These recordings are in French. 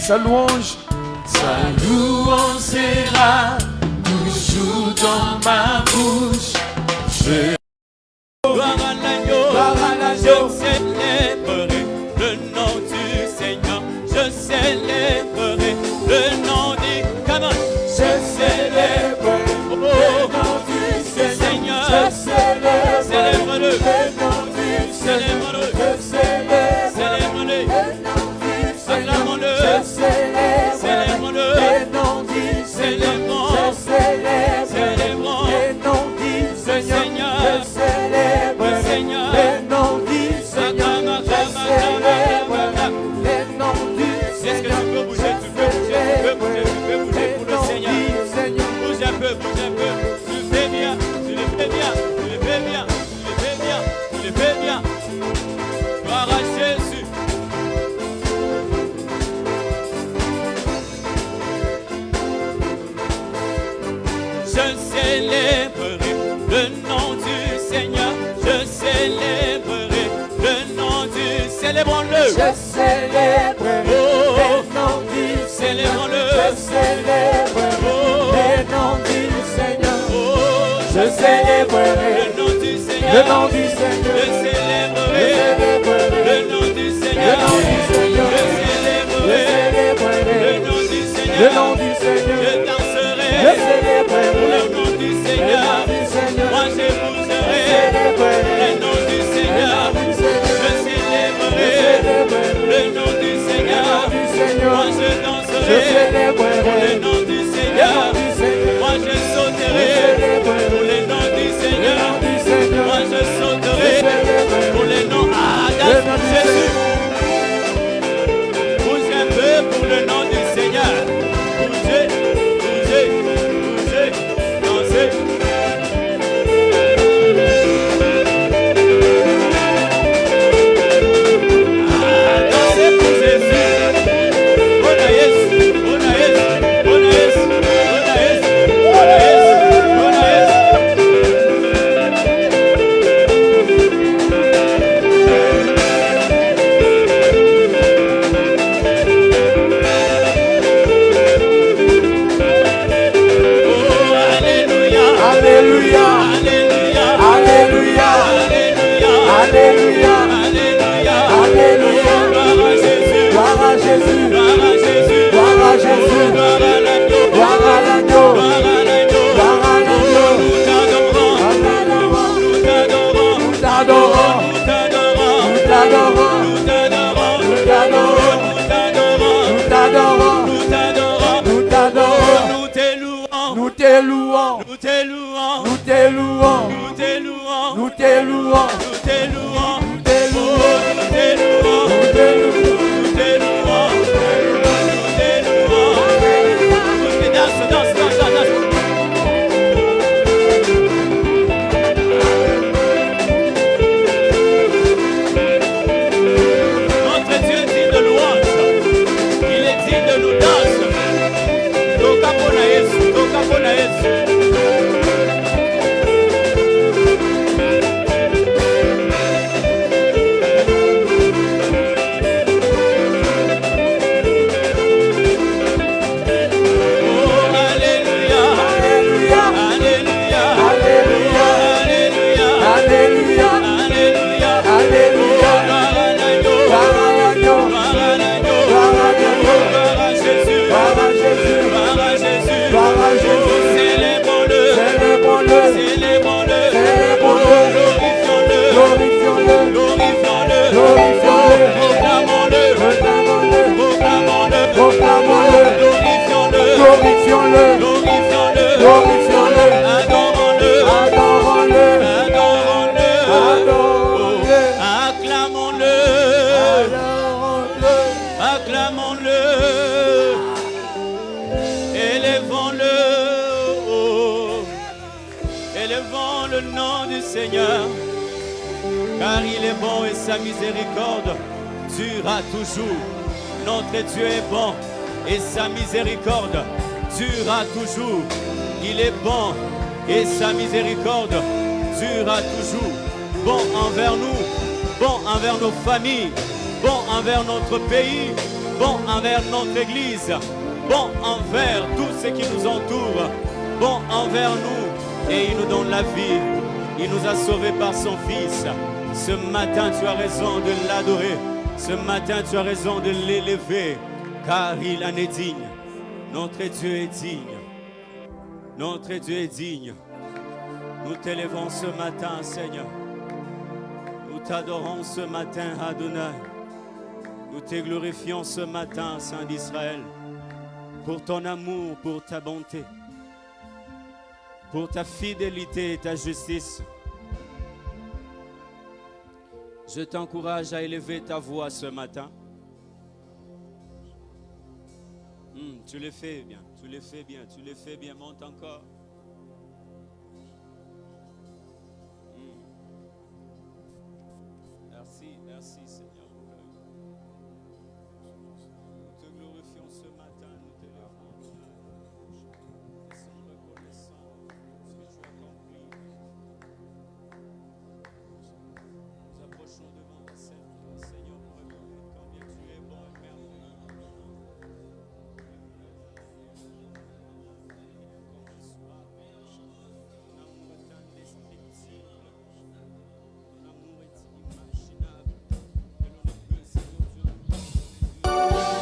sa louange sera toujours dans ma bouche. Gloire à l'agneau, je célébrerai le nom du Seigneur, je célébrerai le nom du Canon, je célébrerai le nom du Seigneur, je célèbre-le, célèbre-le, célèbre-le, acclamons-le, célèbre-le, célébrons, célébrons le Seigneur, le Seigneur, le nom du Seigneur, est-ce que tu peux bouger, tu peux bouger pour le Seigneur, bouge un peu, tu le fais bien, tu le fais bien, tu le fais bien, tu le fais bien, tu le fais bien, gloire à Jésus. Je célébrerai le nom du Seigneur, je célébrerai le nom du... Célébrons-le. Je célébrerai le nom du Seigneur, je célébrerai le nom du Seigneur, je célébrerai le nom du Seigneur, le nom du Seigneur, je célébrerai le nom du Seigneur, je célébrerai le nom du Seigneur, le nom du Seigneur, je danserai je célébrerai le nom du Seigneur, moi je bougerai le nom du Seigneur, je célébrerai le nom du Seigneur, moi je danserai pour le nom du Seigneur, moi je sauterai pour le nom du Seigneur, moi je sauterai pour le nom de Jésus. Bouge un peu pour le nom du Seigneur. Bougez, bougez, bougez, dansez. Dansez pour Jésus. car il est bon et sa miséricorde durera toujours. Notre Dieu est bon et sa miséricorde durera toujours. Il est bon et sa miséricorde durera toujours. Bon envers nous, bon envers nos familles, bon envers notre pays, bon envers notre Église, bon envers tout ce qui nous entoure, bon envers nous, et il nous donne la vie. Il nous a sauvés par son Fils. Ce matin, tu as raison de l'adorer. Ce matin, tu as raison de l'élever, car il en est digne. Notre Dieu est digne. Notre Dieu est digne. Nous t'élevons ce matin, Seigneur. Nous t'adorons ce matin, Adonai. Nous te glorifions ce matin, Saint d'Israël, pour ton amour, pour ta bonté, pour ta fidélité et ta justice. Je t'encourage à élever ta voix ce matin. Tu le fais bien, tu le fais bien, tu le fais bien. Monte encore. Merci, merci Seigneur. Nous te glorifions ce matin, nous t'élevons. Nous sommes reconnaissants de ce que tu as accompli. Nous approchons devant ta sainte Seigneur pour reconnaître combien tu es bon et merveilleux. Ton amour est indescriptible. Ton amour est inimaginable. Que l'on ne peut se Oh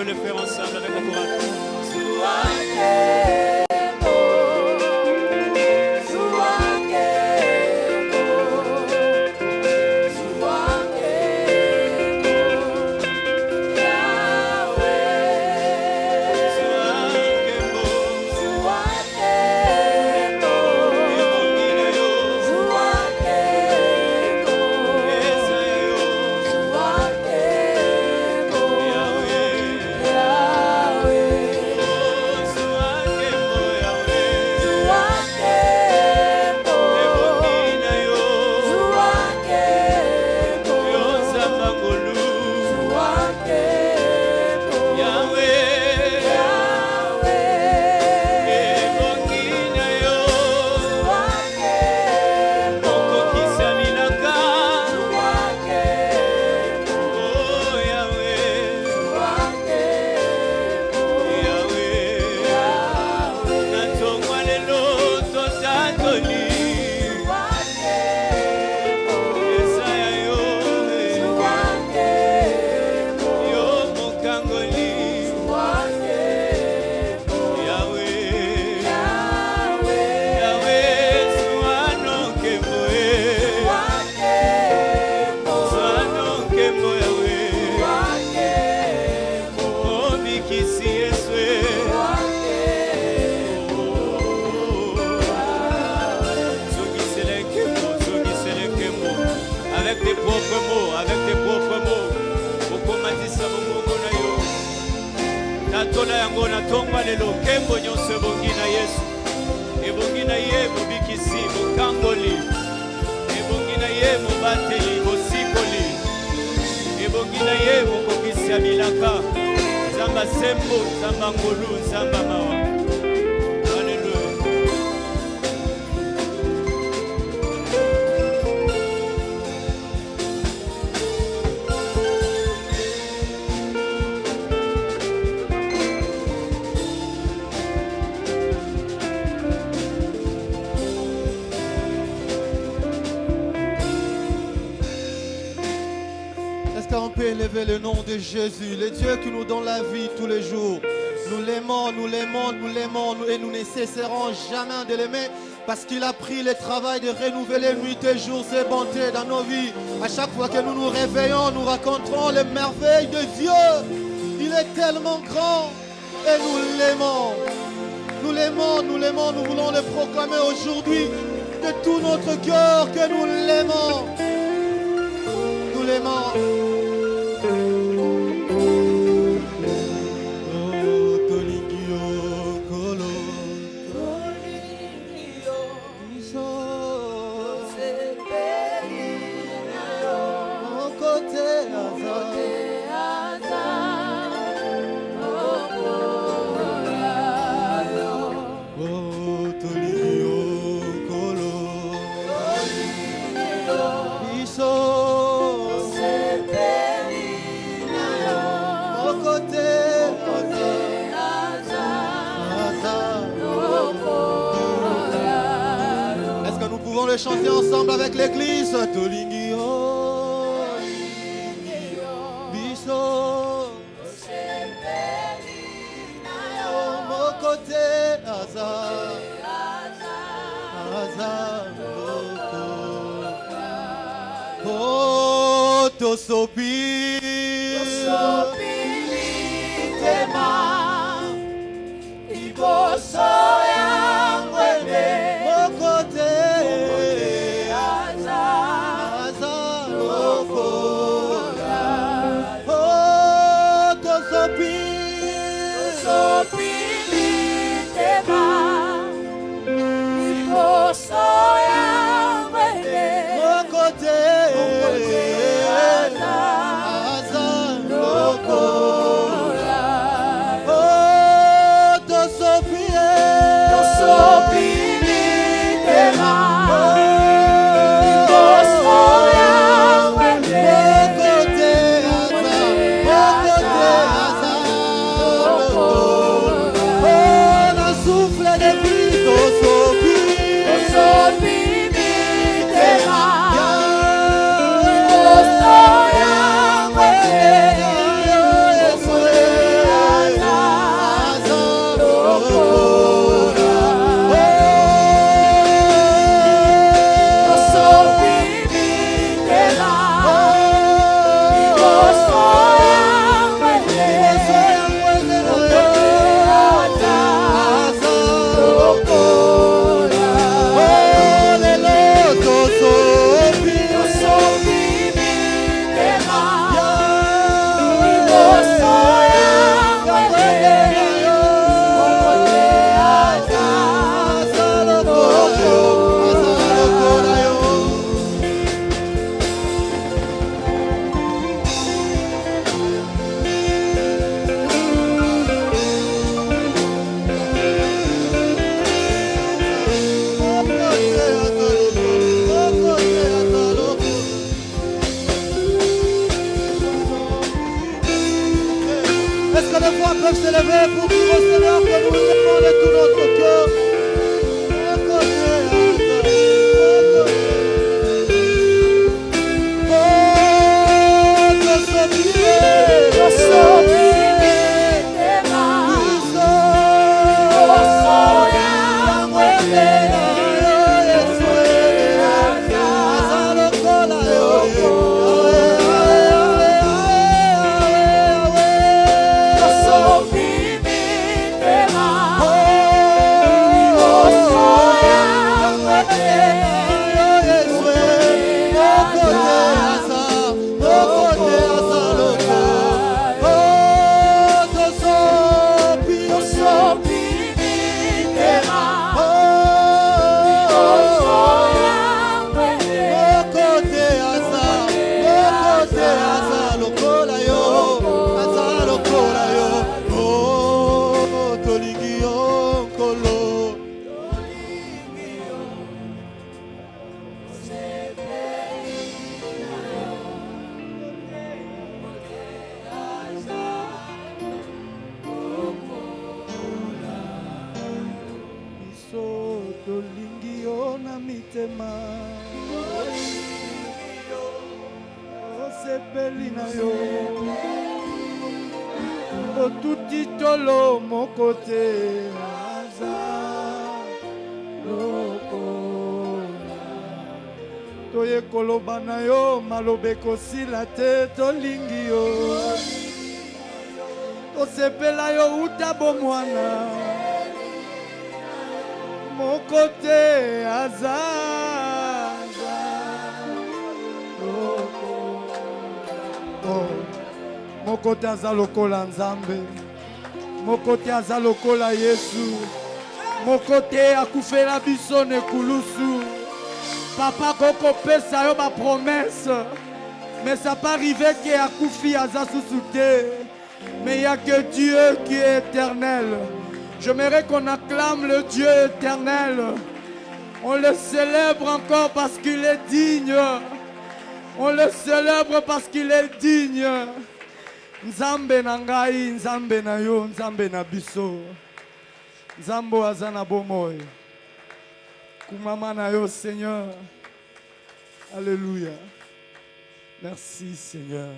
peut le faire ensemble avec la chorale. Élever le nom de Jésus, le Dieu qui nous donne la vie tous les jours. Nous l'aimons, nous l'aimons, nous l'aimons et nous ne cesserons jamais de l'aimer parce qu'il a pris le travail de renouveler nuit et jour ses bontés dans nos vies. À chaque fois que nous nous réveillons, nous raconterons les merveilles de Dieu. Il est tellement grand et nous l'aimons. Nous l'aimons, nous l'aimons, nous voulons le proclamer aujourd'hui de tout notre cœur que nous l'aimons. Nous l'aimons. Chanter ensemble avec l'église. Tolingio, Biso, mon côté, Azar, oh, Tosopi, Tema, Iboso, mon côté. Est-ce que les voix peuvent s'élever pour dire au Seigneur que nous l'aimons de tout notre cœur? Tolo mon côté Toye kolobana yo malobeko sila te tolingi yo Tosepela yo utabo mwana mon côté mon côté azalokola nzambe mon côté azalokola Yesu mon côté akufela biso ne kulusu papa koko pesa yo ma promesse mais ça pas arrivé que akufi azasusuté mais il y a que Dieu qui est éternel. J'aimerais qu'on acclame le Dieu éternel. On le célèbre encore parce qu'il est digne. On le célèbre parce qu'il est digne. Nzambe na ngai, nzambe na yo, nzambe na biso. Nzambo azana bomoy. Kumama na yo, Seigneur. Alléluia. Merci, Seigneur.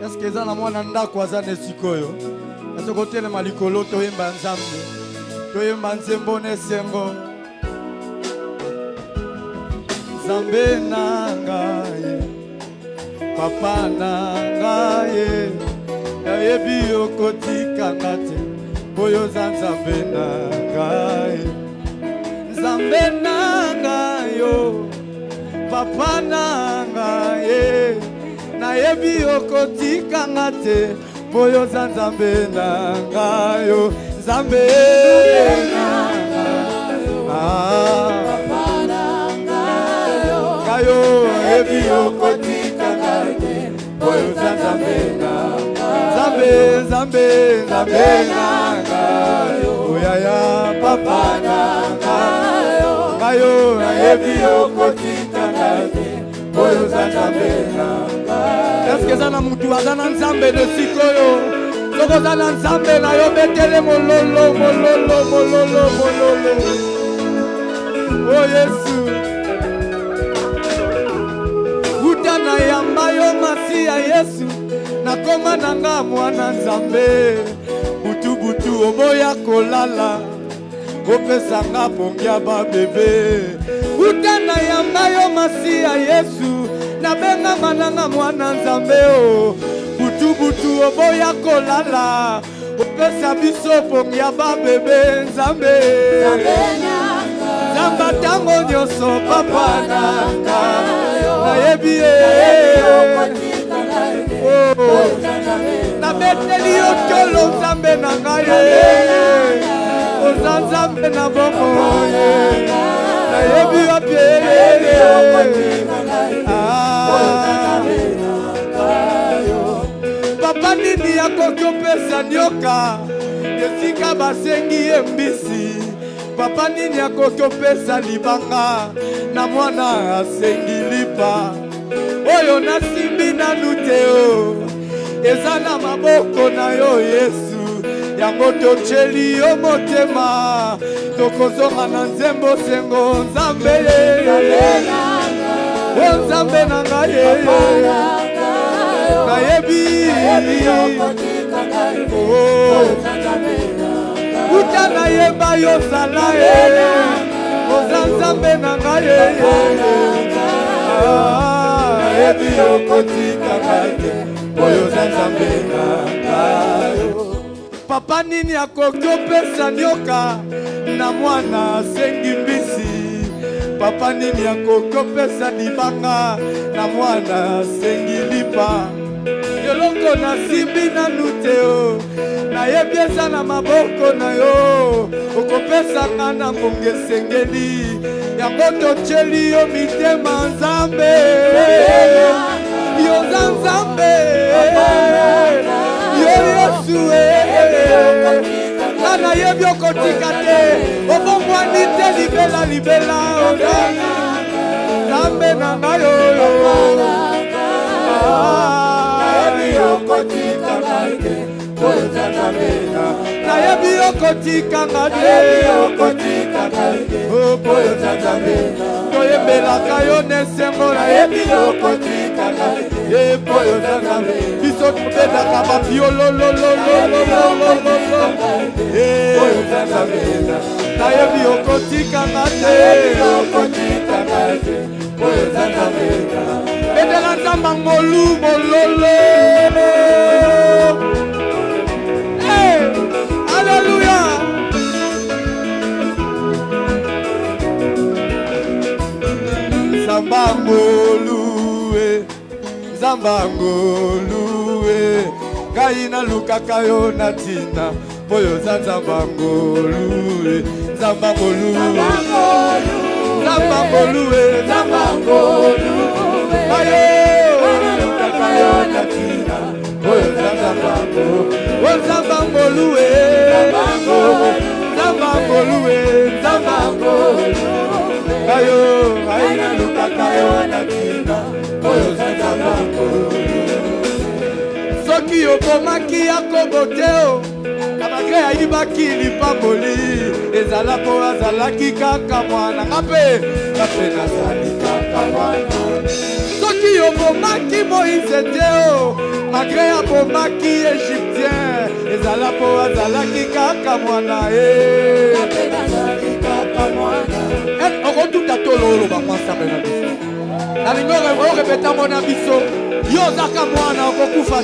Est-ce que zana mwana ndako azane sikoyo? Est-ce que tele malikolo toyemba nzambe? Toyemba nzembo nesengo. Nzambe na ngai. Papa nangaye yayebi okotika ngate boyo nzambe nangaye nzambe nangayo papa nangaye nayebi okotika ngate boyo nzambe nangayo nzambe nangayo papa nangayo kayo yayebi okotika Boyo Nzambe nangayo Oyaya papa nangayo Kayo nayebi okotika ngate Boyo Nzambe nangayo Est-ce que zana mutu azana Nzambe de sikoyo Soko zana Nzambe na yo betele mololo mololo mololo mololo Oh Yesu na yamba yo Masia Yesu nakoma nanga mwana Nzambe butu butu oboya kolala opesanga pongia ba bebe uta na yamba yo Masia Yesu nabenga mananga mwana Nzambe o butu butu oboya kolala opesa biso pongia ba bebe Nzambe Nzamba tango nyoso papa nanga nayebi na beteli yo tolo Nzambe na ngai oza Nzambe na bongo nayebi wapi papa nini akoki opesa nyoka esika basengi ye mbisi papa nini akoki opesa libanga na mwana asengi lipa oyo nasimbi nanu te o eza na maboko na yo Yesu yango totyeli yo motema tokozonga na nzembo sengo Nzambe o Nzambe na ngai nayebi uta nayeba yozala oza Nzambe na ngai nayebi okotika ngai te oyo oza Nzambe na ngai. Papa nini akoki opesa nyoka na mwana asengi mbisi? Papa nini akoki opesa libanga na mwana asengi lipa? Eloko nasimbi nanu te o nayebi eza na maboko na yo okopesanga na mbongo esengeli yango totyeli yo mitema Nzambe yoza Nzambe yo Yesu nga nayebi okotika te obongwani te libela Nzambe na ngai oyo nayebi okotikanga te toyembelaka yo nesengo nayebi okotikanga epoyo Nzambe biso tobetaka bapiolololololololo nayebi okotikanga te betela Nzambe ngolu mololo. Alléluia. Zambangolue Kaina lukaka yo natina Boyo Zambangolue Ayo lukaka yo natina Boyo Zambangolue Ayo Kaina lukaka yo natina soki obomaki Yakobo te kabake ayibaki lipamboli ezala po azalaki kaka mwana ngape nazali kaka mwana soki obomaki Moïse te malgré abomaki Égyptien ezala po azalaki kaka mwana okotuta tololo bamasame na biso nalingo repeta mona biso yo zaka mwana okufa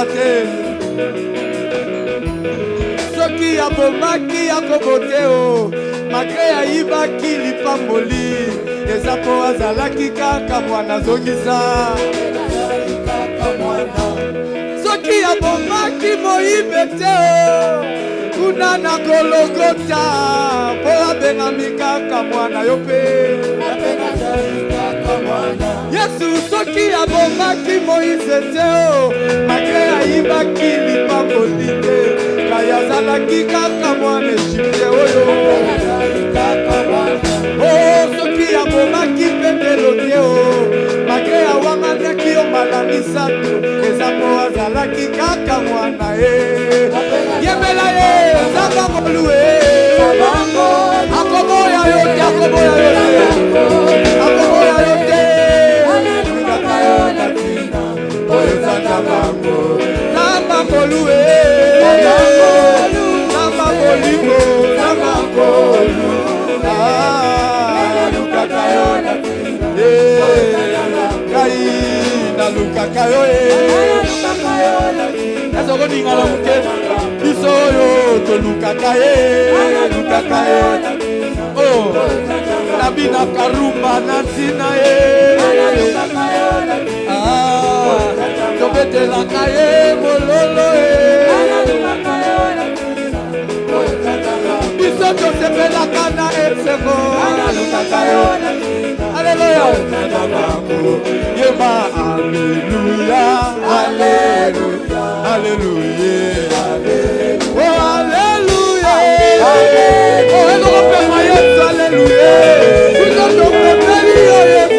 te soki abomaki Yakobo te malgré ayibaki lipamboli eza po azalaki kaka mwana zongisa soki abomaki Moïse te kuna na Golgota po abengami kaka mwana yo pe Yesu soki abomaki Moïse te malgré ayibaki lipamboli te kaya azalaki kaka mwana Égyptien oyo soki abomaki Petelo te malgré awanganaki yo mbala misato eza po azalaki kaka mwana yembela ye Zambangolue akoboya yo te Zambangolue lukaka yo ezoko ningala muke biso oyo tolukaka ye nabinaka rumba na ntina ye tobetelaka ye mololo biso tosepelaka na esengo Alléluia. Yema Alléluia. Alléluia. Alléluia. Oh Alléluia. Oh et nous reprenons Yes Alléluia. Nous nous reprenons Yes.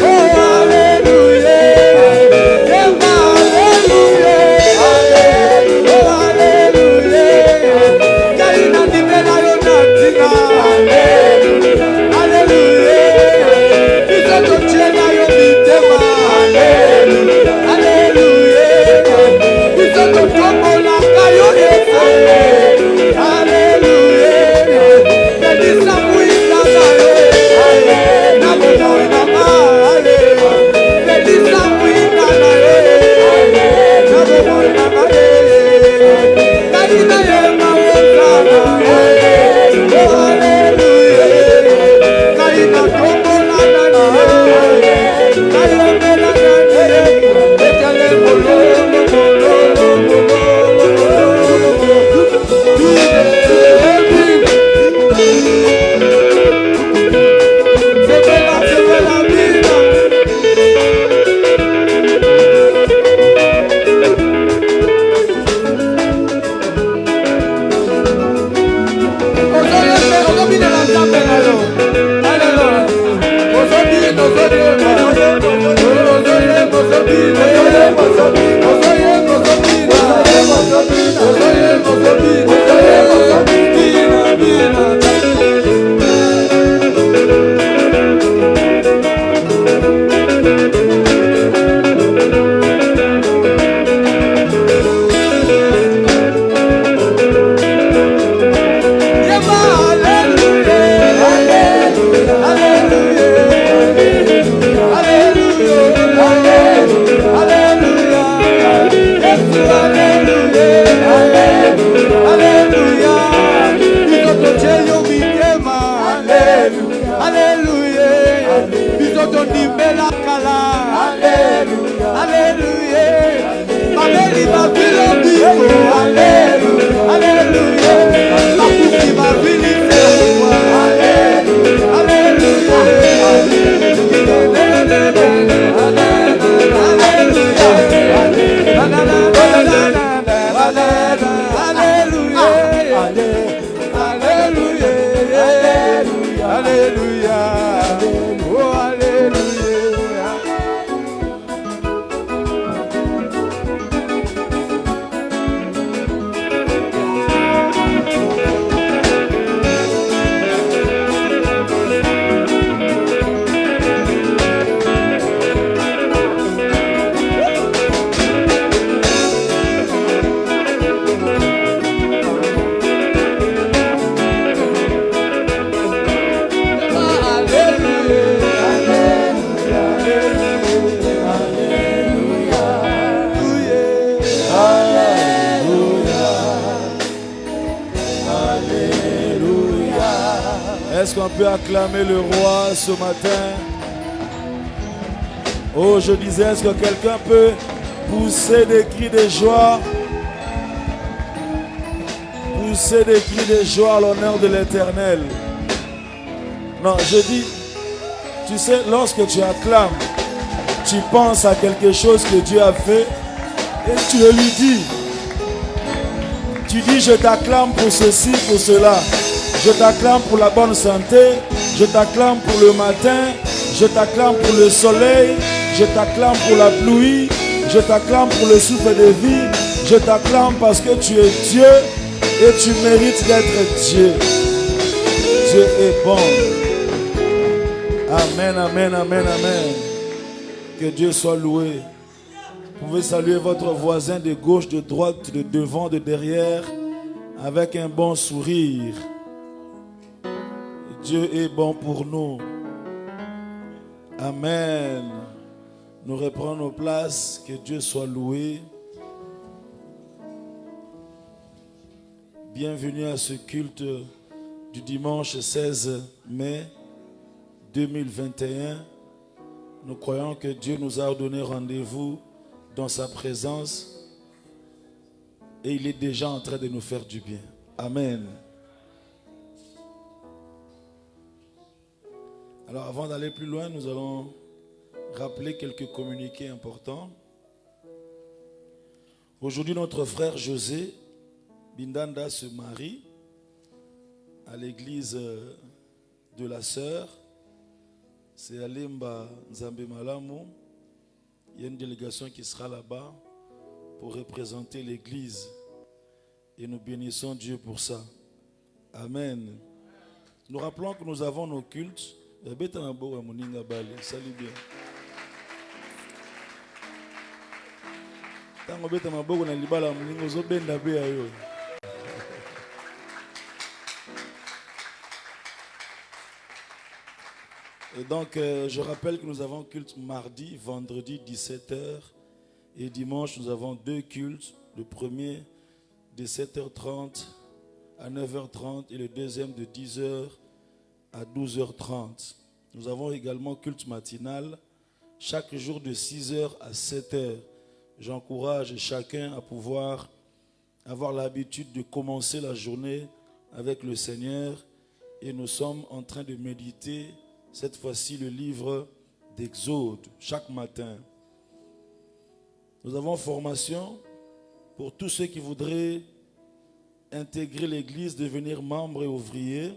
Oh Alléluia. Est-ce qu'on peut acclamer le roi ce matin? Oh, je disais, est-ce que quelqu'un peut pousser des cris de joie? Pousser des cris de joie à l'honneur de l'Éternel. Non, je dis, tu sais, lorsque tu acclames, tu penses à quelque chose que Dieu a fait et tu le lui dis. Tu dis, je t'acclame pour ceci, pour cela. Je t'acclame pour la bonne santé. Je t'acclame pour le matin. Je t'acclame pour le soleil. Je t'acclame pour la pluie. Je t'acclame pour le souffle de vie. Je t'acclame parce que tu es Dieu et tu mérites d'être Dieu. Dieu est bon. Amen, amen, amen, amen. Que Dieu soit loué. Vous pouvez saluer votre voisin de gauche, de droite, de devant, de derrière, avec un bon sourire. Dieu est bon pour nous. Amen. Nous reprenons nos places. Que Dieu soit loué. Bienvenue à ce culte du dimanche 16 mai 2021. Nous croyons que Dieu nous a donné rendez-vous dans sa présence et il est déjà en train de nous faire du bien. Amen. Alors avant d'aller plus loin, nous allons rappeler quelques communiqués importants. Aujourd'hui, notre frère José Bindanda se marie à l'église de la sœur. C'est à Lemba Nzambe Malamu. Il y a une délégation qui sera là-bas pour représenter l'église. Et nous bénissons Dieu pour ça. Amen. Nous rappelons que nous avons nos cultes. Salut bien. Et donc, je rappelle que nous avons culte mardi, vendredi 17h et dimanche nous avons deux cultes. Le premier de 7h30 à 9h30 et le deuxième de 10h à 12h30. Nous avons également culte matinal chaque jour de 6h à 7h. J'encourage chacun à pouvoir avoir l'habitude de commencer la journée avec le Seigneur et nous sommes en train de méditer cette fois-ci le livre d'Exode chaque matin. Nous avons formation pour tous ceux qui voudraient intégrer l'église, devenir membres et ouvriers.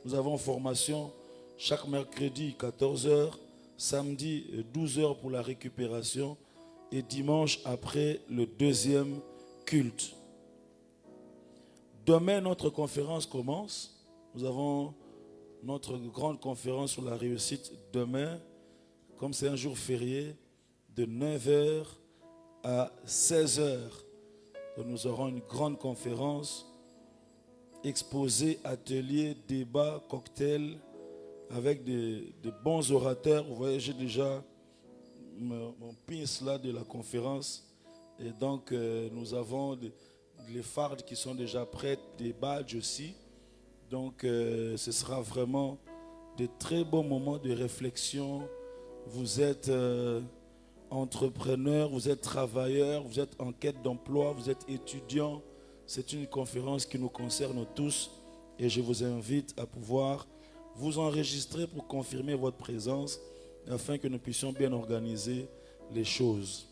Nous avons formation chaque mercredi 14h, samedi 12h pour la récupération, et dimanche après le deuxième culte. Demain, notre conférence commence. Nous avons notre grande conférence sur la réussite demain, comme c'est un jour férié, de 9h à 16h. Donc nous aurons une grande conférence, exposé, atelier, débat, cocktail, avec des bons orateurs. Vous voyez, j'ai déjà mon pins là de la conférence. Et donc, nous avons les fardes qui sont déjà prêtes, des badges aussi. Donc, ce sera vraiment de très bons moments de réflexion. Vous êtes entrepreneur, vous êtes travailleur, vous êtes en quête d'emploi, vous êtes étudiant. C'est une conférence qui nous concerne tous et je vous invite à pouvoir vous enregistrer pour confirmer votre présence afin que nous puissions bien organiser les choses.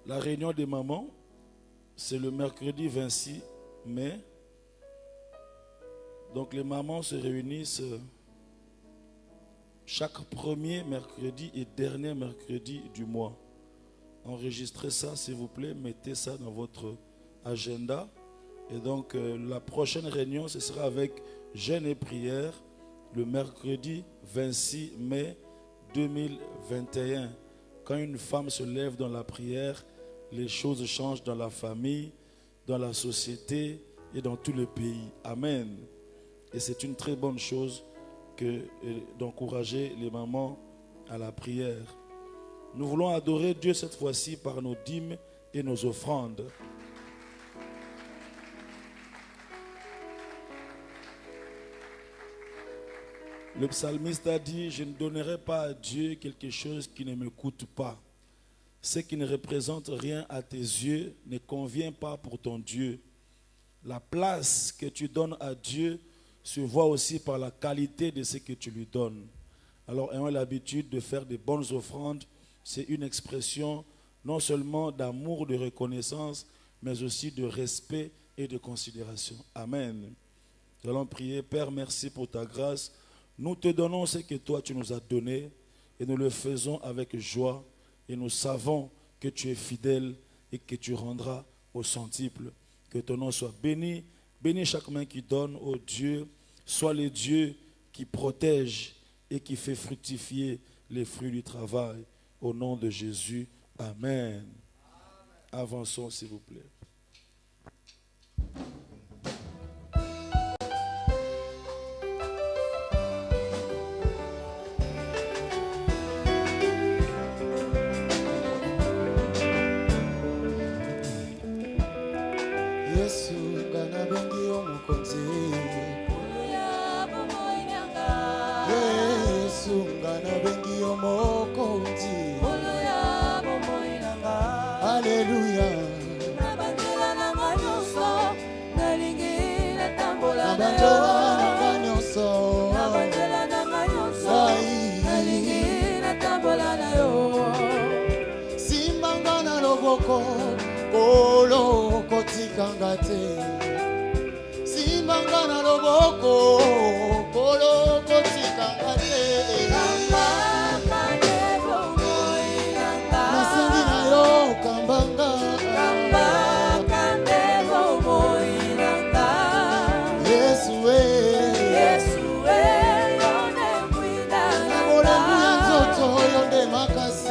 La réunion des mamans, c'est le mercredi 26 mai. Donc les mamans se réunissent chaque premier mercredi et dernier mercredi du mois. Enregistrez ça s'il vous plaît, mettez ça dans votre agenda. Et donc la prochaine réunion, ce sera avec jeûne et prière le mercredi 26 mai 2021. Quand une femme se lève dans la prière, les choses changent dans la famille, dans la société et dans tout le pays. Amen. Et c'est une très bonne chose d'encourager les mamans à la prière. Nous voulons adorer Dieu cette fois-ci par nos dîmes et nos offrandes. Le psalmiste a dit, je ne donnerai pas à Dieu quelque chose qui ne me coûte pas. Ce qui ne représente rien à tes yeux ne convient pas pour ton Dieu. La place que tu donnes à Dieu se voit aussi par la qualité de ce que tu lui donnes. Alors, ayons l'habitude de faire des bonnes offrandes. C'est une expression non seulement d'amour, de reconnaissance, mais aussi de respect et de considération. Amen. Nous allons prier. Père, merci pour ta grâce. Nous te donnons ce que toi tu nous as donné et nous le faisons avec joie. Et nous savons que tu es fidèle et que tu rendras au centuple. Que ton nom soit béni. Bénis chaque main qui donne, ô Dieu. Sois le Dieu qui protège et qui fait fructifier les fruits du travail. Au nom de Jésus. Amen. Avançons s'il vous plaît. Kolo kotikanga te simbanga na loboko kolo kotikanga te nasengi na yo kambanga Yesu na bolembu ya nzoto yo nde makasi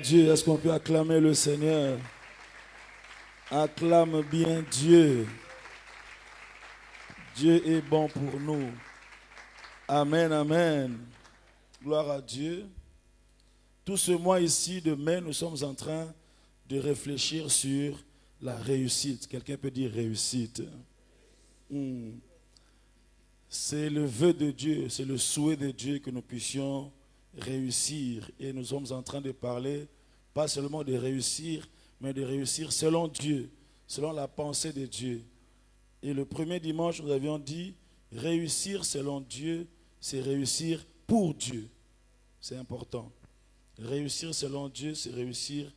Dieu. Est-ce qu'on peut acclamer le Seigneur? Acclame bien Dieu. Dieu est bon pour nous. Amen, amen. Gloire à Dieu. Tout ce mois ici de mai, nous sommes en train de réfléchir sur la réussite. Quelqu'un peut dire réussite. C'est le vœu de Dieu, c'est le souhait de Dieu que nous puissions réussir. Et nous sommes en train de parler, pas seulement de réussir, mais de réussir selon Dieu, selon la pensée de Dieu. Et le premier dimanche, nous avions dit, réussir selon Dieu, c'est réussir pour Dieu. C'est important. Réussir selon Dieu, c'est réussir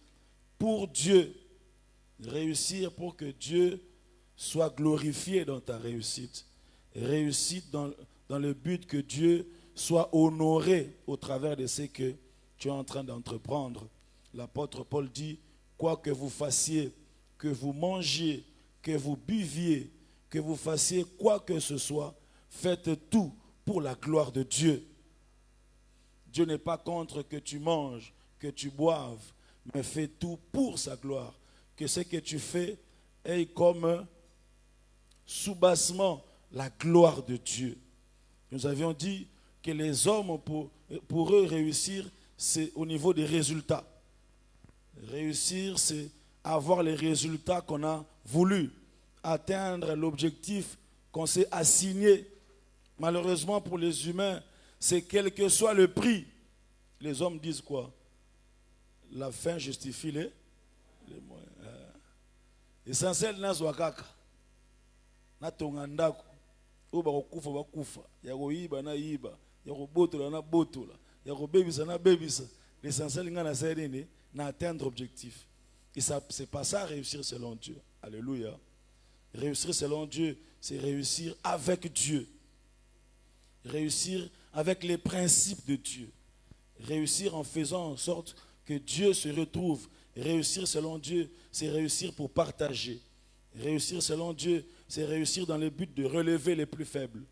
pour Dieu. Réussir pour que Dieu soit glorifié dans ta réussite. Réussite dans le but que Dieu soit honoré au travers de ce que tu es en train d'entreprendre. L'apôtre Paul dit, quoi que vous fassiez, que vous mangiez, que vous buviez, que vous fassiez quoi que ce soit, faites tout pour la gloire de Dieu. Dieu n'est pas contre que tu manges, que tu boives, mais fais tout pour sa gloire. Que ce que tu fais ait comme sous-bassement la gloire de Dieu. Nous avions dit que les hommes, pour eux, réussir, c'est au niveau des résultats. Réussir, c'est avoir les résultats qu'on a voulu, atteindre l'objectif qu'on s'est assigné. Malheureusement pour les humains, c'est quel que soit le prix. Les hommes disent quoi? La fin justifie les moyens. Essentiel na zwakaka. Na tongandako. Oba kokufa bakufa. Ya koyiba na yiba. Ya kobotola na botola. Ya kobebisa na bebisa. L'essentiel ngana saidene na atteindre objectif. Et ça, c'est pas ça réussir selon Dieu. Alléluia. Réussir selon Dieu, c'est réussir avec Dieu. Réussir avec les principes de Dieu. Réussir en faisant en sorte que Dieu se retrouve. Réussir selon Dieu, c'est réussir pour partager. Réussir selon Dieu, c'est réussir dans le but de relever les plus faibles.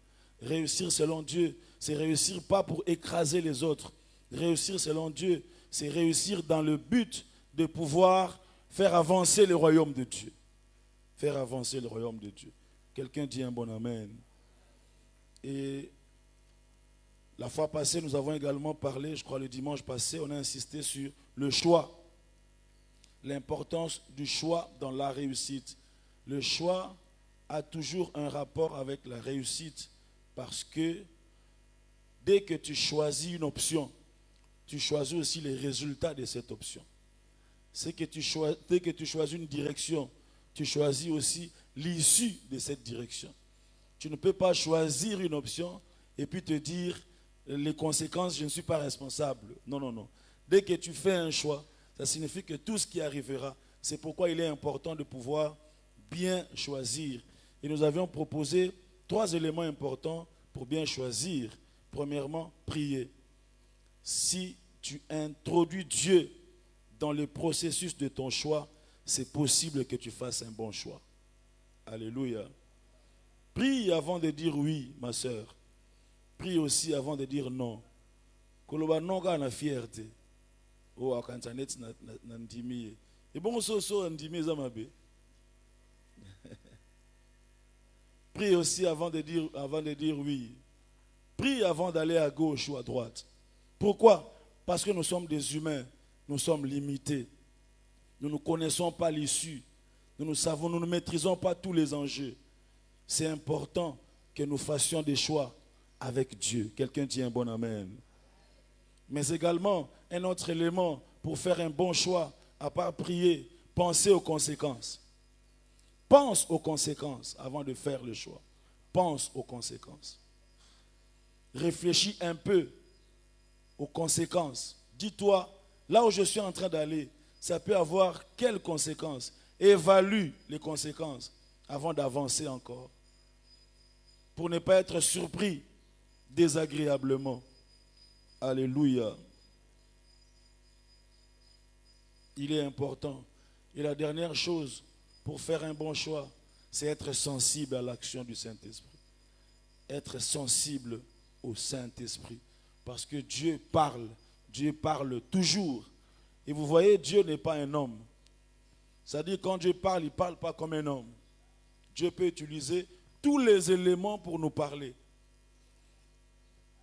Réussir selon Dieu, c'est réussir pas pour écraser les autres. Réussir selon Dieu, c'est réussir dans le but de pouvoir faire avancer le royaume de Dieu. Faire avancer le royaume de Dieu. Quelqu'un dit un bon amen. Et la fois passée, nous avons également parlé, je crois le dimanche passé, on a insisté sur le choix. L'importance du choix dans la réussite. Le choix a toujours un rapport avec la réussite parce que dès que tu choisis une option, tu choisis aussi les résultats de cette option. Dès que tu choisis une direction, tu choisis aussi l'issue de cette direction. Tu ne peux pas choisir une option et puis te dire les conséquences, je ne suis pas responsable. Non, non, non. Dès que tu fais un choix, ça signifie que tout ce qui arrivera, c'est pourquoi il est important de pouvoir bien choisir. Et nous avions proposé 3 éléments importants pour bien choisir. Premièrement, prier. Si tu introduis Dieu dans le processus de ton choix, c'est possible que tu fasses un bon choix. Alléluia. Prie avant de dire oui, ma soeur. Prie aussi avant de dire non. Koloba non ka na fierté. Oh, akantanet na ndimi. Et bon so ndimi za mabe. Prie aussi avant de dire oui. Prie avant d'aller à gauche ou à droite. Pourquoi? Parce que nous sommes des humains. Nous sommes limités. Nous ne connaissons pas l'issue. Nous ne maîtrisons pas tous les enjeux. C'est important que nous fassions des choix avec Dieu. Quelqu'un dit un bon amen. Mais également, un autre élément pour faire un bon choix, à part prier, pensez aux conséquences. Pense aux conséquences avant de faire le choix. Pense aux conséquences. Réfléchis un peu aux conséquences. Dis-toi, là où je suis en train d'aller, ça peut avoir quelles conséquences? Évalue les conséquences avant d'avancer encore. Pour ne pas être surpris désagréablement. Alléluia. Il est important. Et la dernière chose pour faire un bon choix, c'est être sensible à l'action du Saint-Esprit. Être sensible au Saint-Esprit. Parce que Dieu parle toujours. Et vous voyez, Dieu n'est pas un homme. C'est-à-dire quand Dieu parle, il ne parle pas comme un homme. Dieu peut utiliser tous les éléments pour nous parler.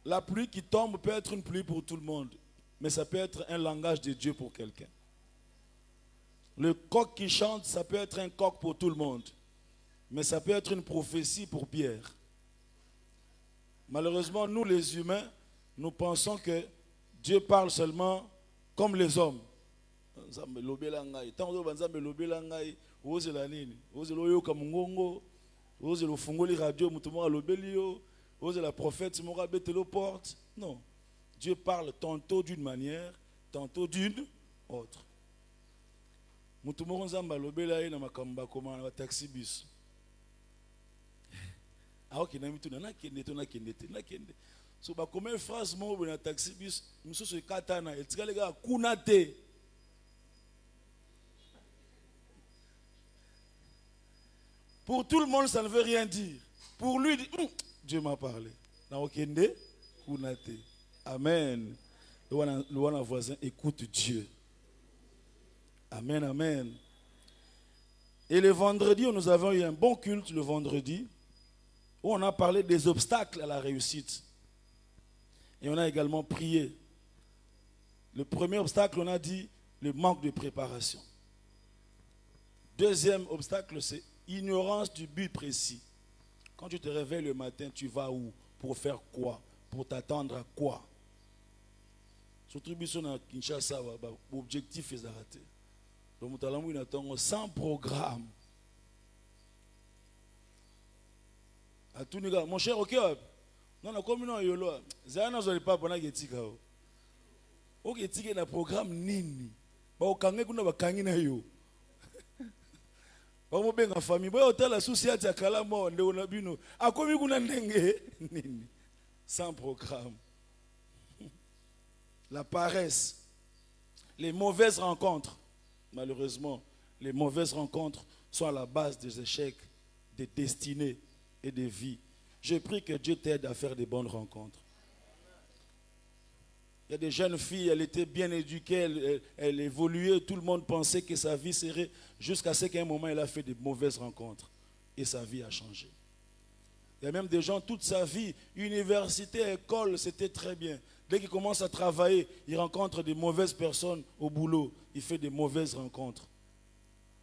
La pluie qui tombe peut être une pluie pour tout le monde, mais ça peut être un langage de Dieu pour quelqu'un. Le coq qui chante, ça peut être un coq pour tout le monde, mais ça peut être une prophétie pour Pierre. Malheureusement, nous les humains, nous pensons que Dieu parle seulement comme les hommes. La prophète porte. Non. Dieu parle tantôt d'une manière, tantôt d'une autre. Taxi bus. So ba comme une phrase mo na taxi bus mususu katana etikalega kuna te. Pour tout le monde ça ne veut rien dire. Pour lui Dieu m'a parlé. Na okende kuna te. Amen. Le wana voisin écoute Dieu. Amen, amen. Et le vendredi, nous avons eu un bon culte le vendredi où on a parlé des obstacles à la réussite. Et on a également prié. Le premier obstacle, on a dit le manque de préparation. Deuxième obstacle, c'est ignorance du but précis. Quand tu te réveilles le matin, tu vas où? Pour faire quoi? Pour t'attendre à quoi? Surtout à Kinshasa, l'objectif est arrêté. Donc, nous avons sans programme. À tout niveau, mon cher, ok? Non, la commune en yolo, zana zoli pas bona getika o. O getika na programme nini? Ba okange kuna bakangi na yo. Ba mo benga famille, ba hôtel société ya kala mo nde ona bino. Akomi kuna ndenge nini? Sans programme. La paresse, les mauvaises rencontres. Malheureusement, les mauvaises rencontres sont à la base des échecs, des destinées et des vies. Je prie que Dieu t'aide à faire des bonnes rencontres. Il y a des jeunes filles, elle était bien éduquée, elle évoluait, tout le monde pensait que sa vie serait, jusqu'à ce qu'à un moment, elle a fait de mauvaises rencontres. Et sa vie a changé. Il y a même des gens, toute sa vie, université, école, c'était très bien. Dès qu'il commence à travailler, il rencontre de mauvaises personnes au boulot. Il fait de mauvaises rencontres.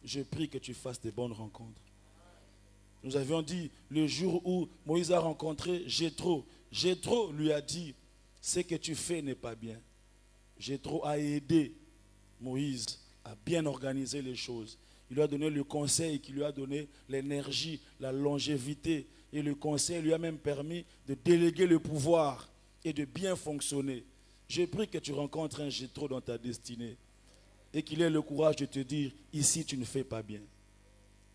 Je prie que tu fasses de bonnes rencontres. Nous avions dit, le jour où Moïse a rencontré Jéthro, Jéthro lui a dit, ce que tu fais n'est pas bien. Jéthro a aidé Moïse à bien organiser les choses. Il lui a donné le conseil qui lui a donné l'énergie, la longévité. Et le conseil lui a même permis de déléguer le pouvoir et de bien fonctionner. Je prie que tu rencontres un Jéthro dans ta destinée et qu'il ait le courage de te dire, ici tu ne fais pas bien.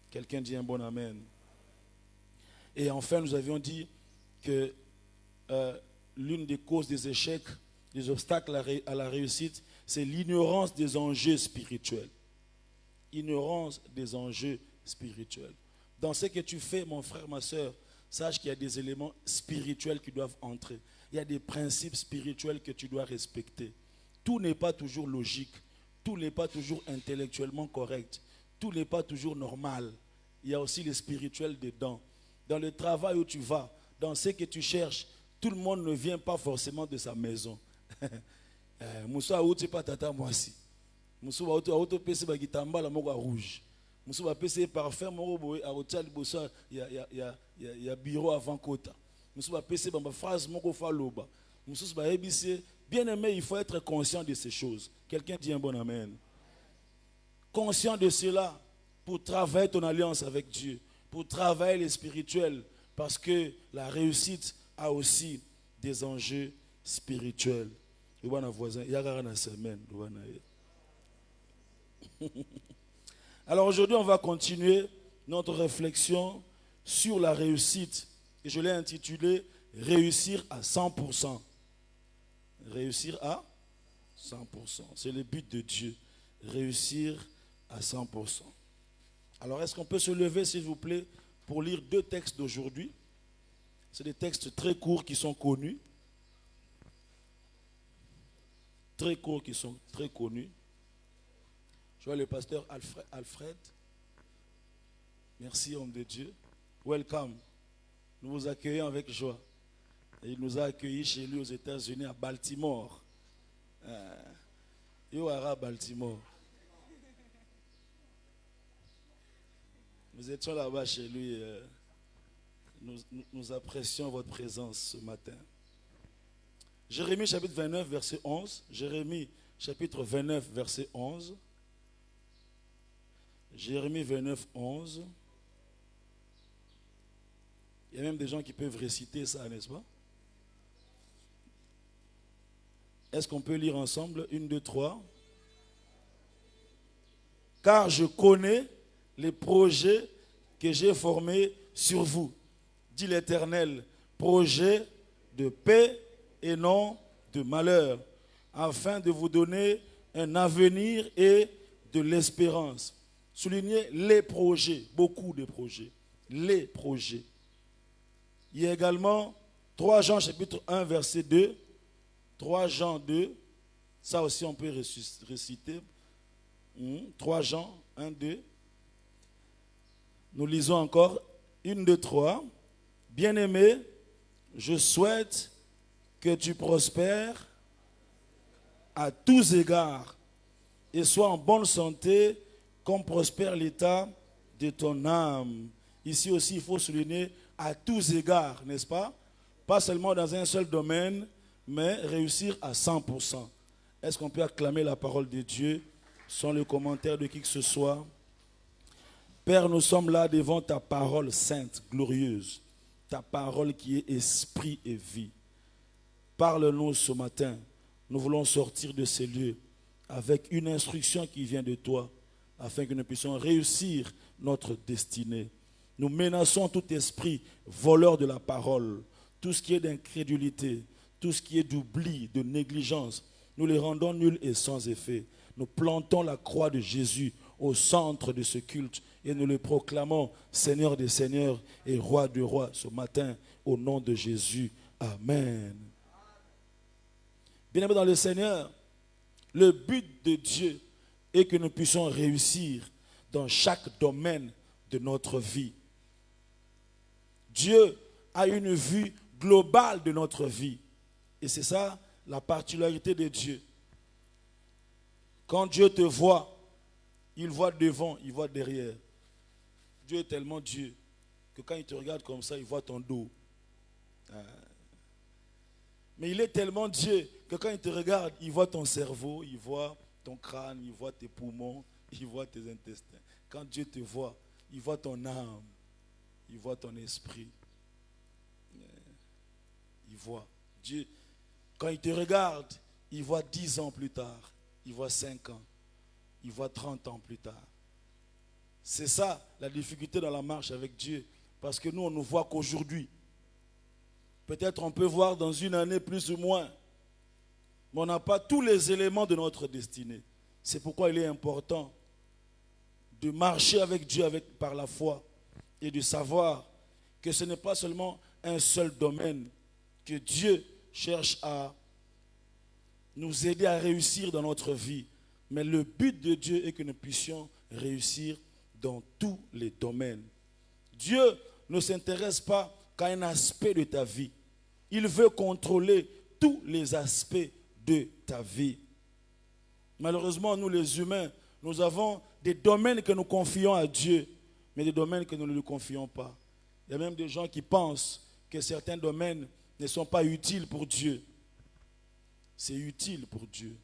Quelqu'un dit un bon amen. Et enfin, nous avions dit que l'une des causes des échecs, des obstacles à la réussite, c'est l'ignorance des enjeux spirituels. Ignorance des enjeux spirituels. Dans ce que tu fais, mon frère, ma soeur, sache qu'il y a des éléments spirituels qui doivent entrer. Il y a des principes spirituels que tu dois respecter. Tout n'est pas toujours logique. Tout n'est pas toujours intellectuellement correct. Tout n'est pas toujours normal. Il y a aussi le spirituel dedans. Dans le travail où tu vas, dans ce que tu cherches, tout le monde ne vient pas forcément de sa maison. Moussa ou pas tata moisi. Moussa auto pc ba gitamba la moko rouge. Moussa ba pc parfum moko boy a hotel bossa ya bureau avant quota. Moussa ba pc ba phrase moko fa loba. Moussa ba ebissé. Bien aimé, il faut être conscient de ces choses. Quelqu'un dit un bon amen. Conscient de cela pour travailler ton alliance avec Dieu, pour travailler les spirituels, parce que la réussite a aussi des enjeux spirituels. Alors aujourd'hui, on va continuer notre réflexion sur la réussite. Et je l'ai intitulé « Réussir à 100%. » Réussir à 100%. C'est le but de Dieu. Réussir à 100%. Alors, est-ce qu'on peut se lever, s'il vous plaît, pour lire deux textes d'aujourd'hui? C'est des textes très courts qui sont connus. Très courts qui sont très connus. Je vois le pasteur Alfred. Merci, homme de Dieu. Welcome. Nous vous accueillons avec joie. Et il nous a accueillis chez lui aux États-Unis, à Baltimore. Yo à Baltimore. Nous étions là-bas chez lui. Nous apprécions votre présence ce matin. Jérémie chapitre 29, verset 11. Jérémie chapitre 29, verset 11. Jérémie 29, 11. Il y a même des gens qui peuvent réciter ça, n'est-ce pas? Est-ce qu'on peut lire ensemble? 1, 2, 3. Car je connais les projets que j'ai formés sur vous, dit l'Éternel, projets de paix et non de malheur, afin de vous donner un avenir et de l'espérance. Soulignez les projets, beaucoup de projets, les projets. Il y a également 3 Jean chapitre 1 verset 2, 3 Jean 2, ça aussi on peut réciter. 3 Jean 1, 2. Nous lisons encore 1, 2, 3. Bien-aimé, je souhaite que tu prospères à tous égards et sois en bonne santé comme prospère l'état de ton âme. Ici aussi, il faut souligner à tous égards, n'est-ce pas? Pas seulement dans un seul domaine, mais réussir à 100%. Est-ce qu'on peut acclamer la parole de Dieu sans le commentaire de qui que ce soit? Père, nous sommes là devant ta parole sainte, glorieuse, ta parole qui est esprit et vie. Parle-nous ce matin. Nous voulons sortir de ces lieux avec une instruction qui vient de toi, afin que nous puissions réussir notre destinée. Nous menaçons tout esprit voleur de la parole, tout ce qui est d'incrédulité, tout ce qui est d'oubli, de négligence. Nous les rendons nuls et sans effet. Nous plantons la croix de Jésus au centre de ce culte et nous le proclamons Seigneur des Seigneurs et Roi de Rois ce matin au nom de Jésus. Amen. Bien-aimés dans le Seigneur, le but de Dieu est que nous puissions réussir dans chaque domaine de notre vie. Dieu a une vue globale de notre vie. Et c'est ça la particularité de Dieu. Quand Dieu te voit, il voit devant, il voit derrière. Dieu est tellement Dieu que quand il te regarde comme ça, il voit ton dos. Mais il est tellement Dieu que quand il te regarde, il voit ton cerveau, il voit ton crâne, il voit tes poumons, il voit tes intestins. Quand Dieu te voit, il voit ton âme, il voit ton esprit. Il voit. Dieu, quand il te regarde, il voit 10 ans plus tard, il voit 5 ans, il voit 30 ans plus tard. C'est ça la difficulté dans la marche avec Dieu. Parce que nous, on ne voit qu'aujourd'hui. Peut-être on peut voir dans une année plus ou moins. Mais on n'a pas tous les éléments de notre destinée. C'est pourquoi il est important de marcher avec Dieu par la foi et de savoir que ce n'est pas seulement un seul domaine que Dieu cherche à nous aider à réussir dans notre vie. Mais le but de Dieu est que nous puissions réussir dans tous les domaines. Dieu ne s'intéresse pas qu'à un aspect de ta vie. Il veut contrôler tous les aspects de ta vie. Malheureusement, nous les humains, nous avons des domaines que nous confions à Dieu, mais des domaines que nous ne lui confions pas. Il y a même des gens qui pensent que certains domaines ne sont pas utiles pour Dieu. C'est utile pour Dieu.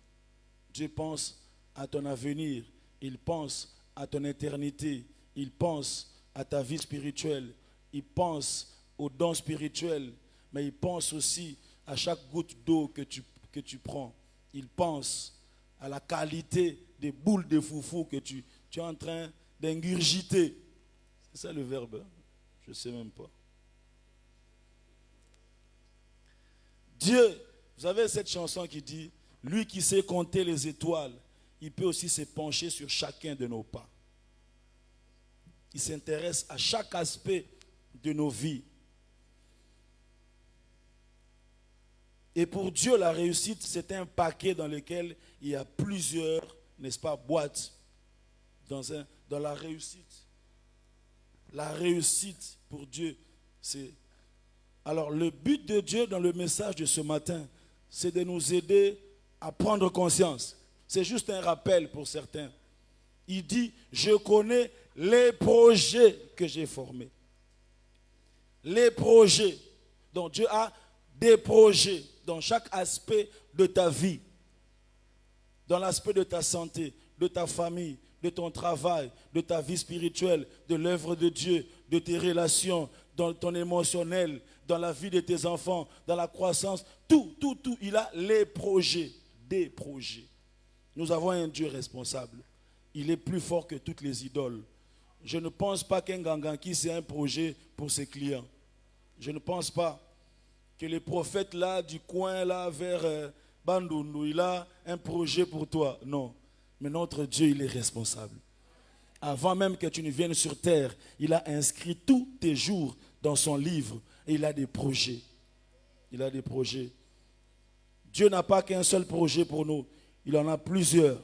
Dieu pense à ton avenir, il pense à ton éternité, il pense à ta vie spirituelle, il pense aux dons spirituels, mais il pense aussi à chaque goutte d'eau que tu prends. Il pense à la qualité des boules de foufou que tu es en train d'ingurgiter. C'est ça le verbe, hein? Je ne sais même pas. Dieu, vous avez cette chanson qui dit, lui qui sait compter les étoiles, il peut aussi se pencher sur chacun de nos pas. Il s'intéresse à chaque aspect de nos vies. Et pour Dieu, la réussite, c'est un paquet dans lequel il y a plusieurs, n'est-ce pas, boîtes. dans la réussite. La réussite pour Dieu, c'est... Alors, le but de Dieu dans le message de ce matin, c'est de nous aider à prendre conscience. C'est juste un rappel pour certains. Il dit, je connais les projets que j'ai formés. Les projets. Donc Dieu a des projets dans chaque aspect de ta vie. Dans l'aspect de ta santé, de ta famille, de ton travail, de ta vie spirituelle, de l'œuvre de Dieu, de tes relations, dans ton émotionnel, dans la vie de tes enfants, dans la croissance. Tout. Il a les projets, des projets. Nous avons un Dieu responsable. Il est plus fort que toutes les idoles. Je ne pense pas qu'un Ganganki, c'est un projet pour ses clients. Je ne pense pas que les prophètes là, du coin là, vers Bandundu, il a un projet pour toi. Non. Mais notre Dieu, il est responsable. Avant même que tu ne viennes sur terre, il a inscrit tous tes jours dans son livre. Et il a des projets. Il a des projets. Dieu n'a pas qu'un seul projet pour nous. Il en a plusieurs.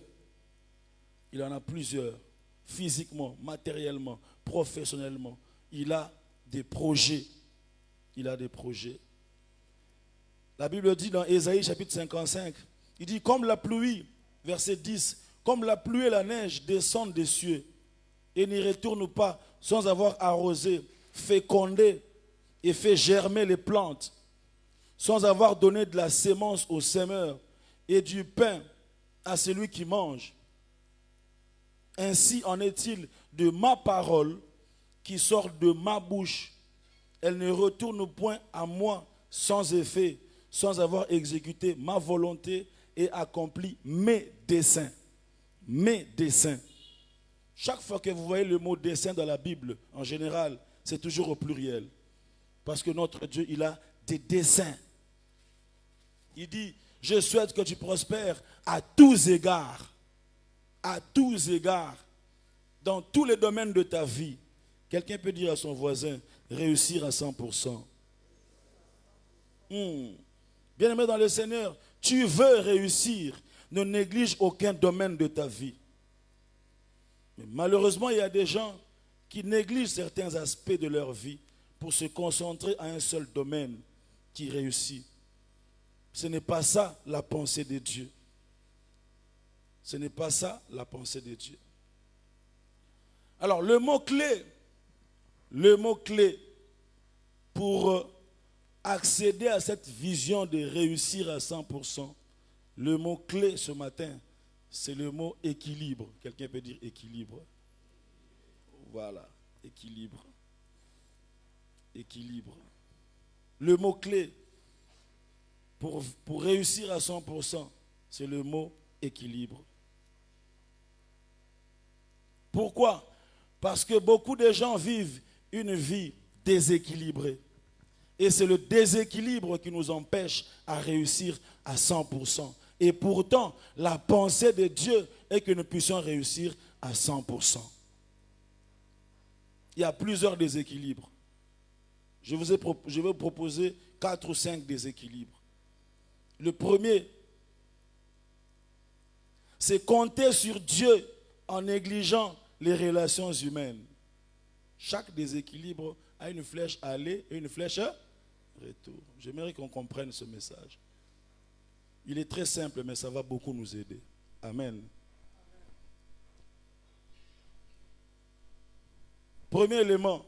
Il en a plusieurs. Physiquement, matériellement, professionnellement. Il a des projets. Il a des projets. La Bible dit dans Ésaïe chapitre 55, il dit comme la pluie, verset 10, comme la pluie et la neige descendent des cieux et n'y retournent pas sans avoir arrosé, fécondé et fait germer les plantes, sans avoir donné de la sémence au semeur et du pain à celui qui mange. Ainsi en est-il de ma parole qui sort de ma bouche. Elle ne retourne point à moi sans effet, sans avoir exécuté ma volonté et accompli mes desseins. Mes desseins. Chaque fois que vous voyez le mot dessein dans la Bible, en général, c'est toujours au pluriel. Parce que notre Dieu, il a des desseins. Il dit, je souhaite que tu prospères à tous égards. À tous égards. Dans tous les domaines de ta vie. Quelqu'un peut dire à son voisin, réussir à 100%. Bien-aimé dans le Seigneur, tu veux réussir. Ne néglige aucun domaine de ta vie. Mais malheureusement, il y a des gens qui négligent certains aspects de leur vie pour se concentrer à un seul domaine qui réussit. Ce n'est pas ça la pensée de Dieu. Ce n'est pas ça la pensée de Dieu. Alors, le mot-clé pour accéder à cette vision de réussir à 100%, le mot-clé ce matin, c'est le mot équilibre. Quelqu'un peut dire équilibre? Voilà, équilibre. Équilibre. Le mot-clé pour réussir à 100%, c'est le mot équilibre. Pourquoi? Parce que beaucoup de gens vivent une vie déséquilibrée. Et c'est le déséquilibre qui nous empêche à réussir à 100%. Et pourtant, la pensée de Dieu est que nous puissions réussir à 100%. Il y a plusieurs déséquilibres. Je vais vous proposer 4 ou 5 déséquilibres. Le premier, c'est compter sur Dieu en négligeant les relations humaines. Chaque déséquilibre a une flèche aller et une flèche retour. J'aimerais qu'on comprenne ce message. Il est très simple, mais ça va beaucoup nous aider. Amen. Premier élément,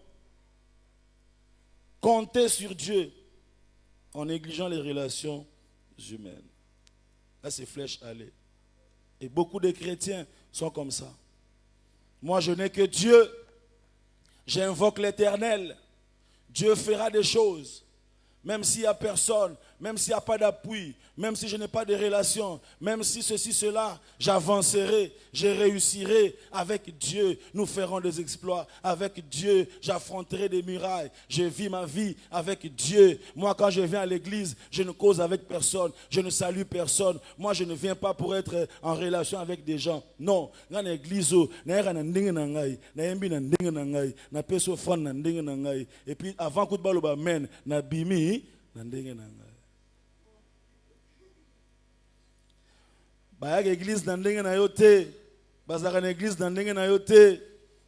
compter sur Dieu en négligeant les relations humaines. Là, c'est flèche aller. Et beaucoup de chrétiens sont comme ça. Moi, je n'ai que Dieu. J'invoque l'Éternel. Dieu fera des choses. Même s'il n'y a personne, même s'il n'y a pas d'appui, même si je n'ai pas de relation, même si ceci, cela, j'avancerai, je réussirai. Avec Dieu, nous ferons des exploits. Avec Dieu, j'affronterai des murailles. Je vis ma vie avec Dieu. Moi, quand je viens à l'église, je ne cause avec personne. Je ne salue personne. Moi, je ne viens pas pour être en relation avec des gens. Non. Dans l'église, et puis, avant que tu amen, na bimi, na ndenge na ngai. Ba l'église na ndenge na yo te, Bazar en église dans ndenge na yote.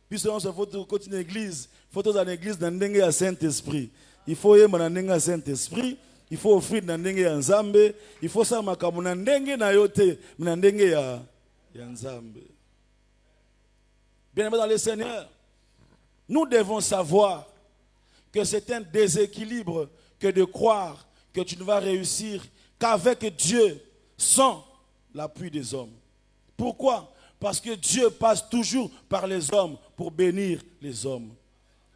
Puis on se faut continuer l'église. Faut dans l'église dans ndenge ya Saint-Esprit. Il faut y dans ndenge ya Saint-Esprit. Il faut offrir dans ndenge ya Nzambe. Il faut ça makamu na ndenge na yote, na ndenge ya Nzambe. Bien-aimés dans le Seigneur, nous devons savoir que c'est un déséquilibre que de croire que tu ne vas réussir qu'avec Dieu sans l'appui des hommes. Pourquoi? Parce que Dieu passe toujours par les hommes pour bénir les hommes.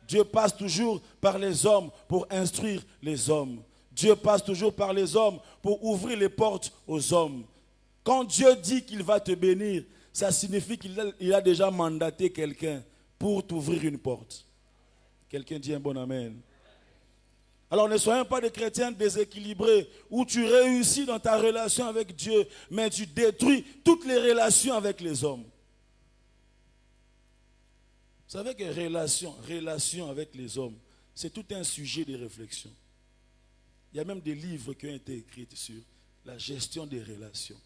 Dieu passe toujours par les hommes pour instruire les hommes. Dieu passe toujours par les hommes pour ouvrir les portes aux hommes. Quand Dieu dit qu'il va te bénir, ça signifie qu'il a déjà mandaté quelqu'un pour t'ouvrir une porte. Quelqu'un dit un bon amen. Alors ne soyons pas des chrétiens déséquilibrés où tu réussis dans ta relation avec Dieu, mais tu détruis toutes les relations avec les hommes. Vous savez que relation avec les hommes, c'est tout un sujet de réflexion. Il y a même des livres qui ont été écrits sur la gestion des relations.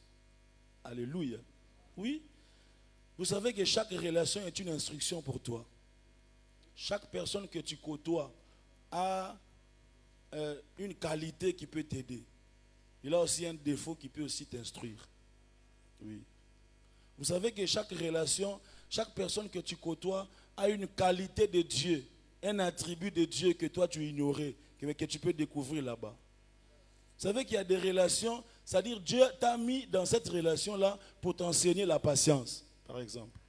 Alléluia. Oui. Vous savez que chaque relation est une instruction pour toi. Chaque personne que tu côtoies a une qualité qui peut t'aider. Il a aussi un défaut qui peut aussi t'instruire. Oui. Vous savez que chaque relation, chaque personne que tu côtoies a une qualité de Dieu, un attribut de Dieu que toi tu ignorais, que tu peux découvrir là-bas. Vous savez qu'il y a des relations, c'est-à-dire Dieu t'a mis dans cette relation-là pour t'enseigner la patience, par exemple.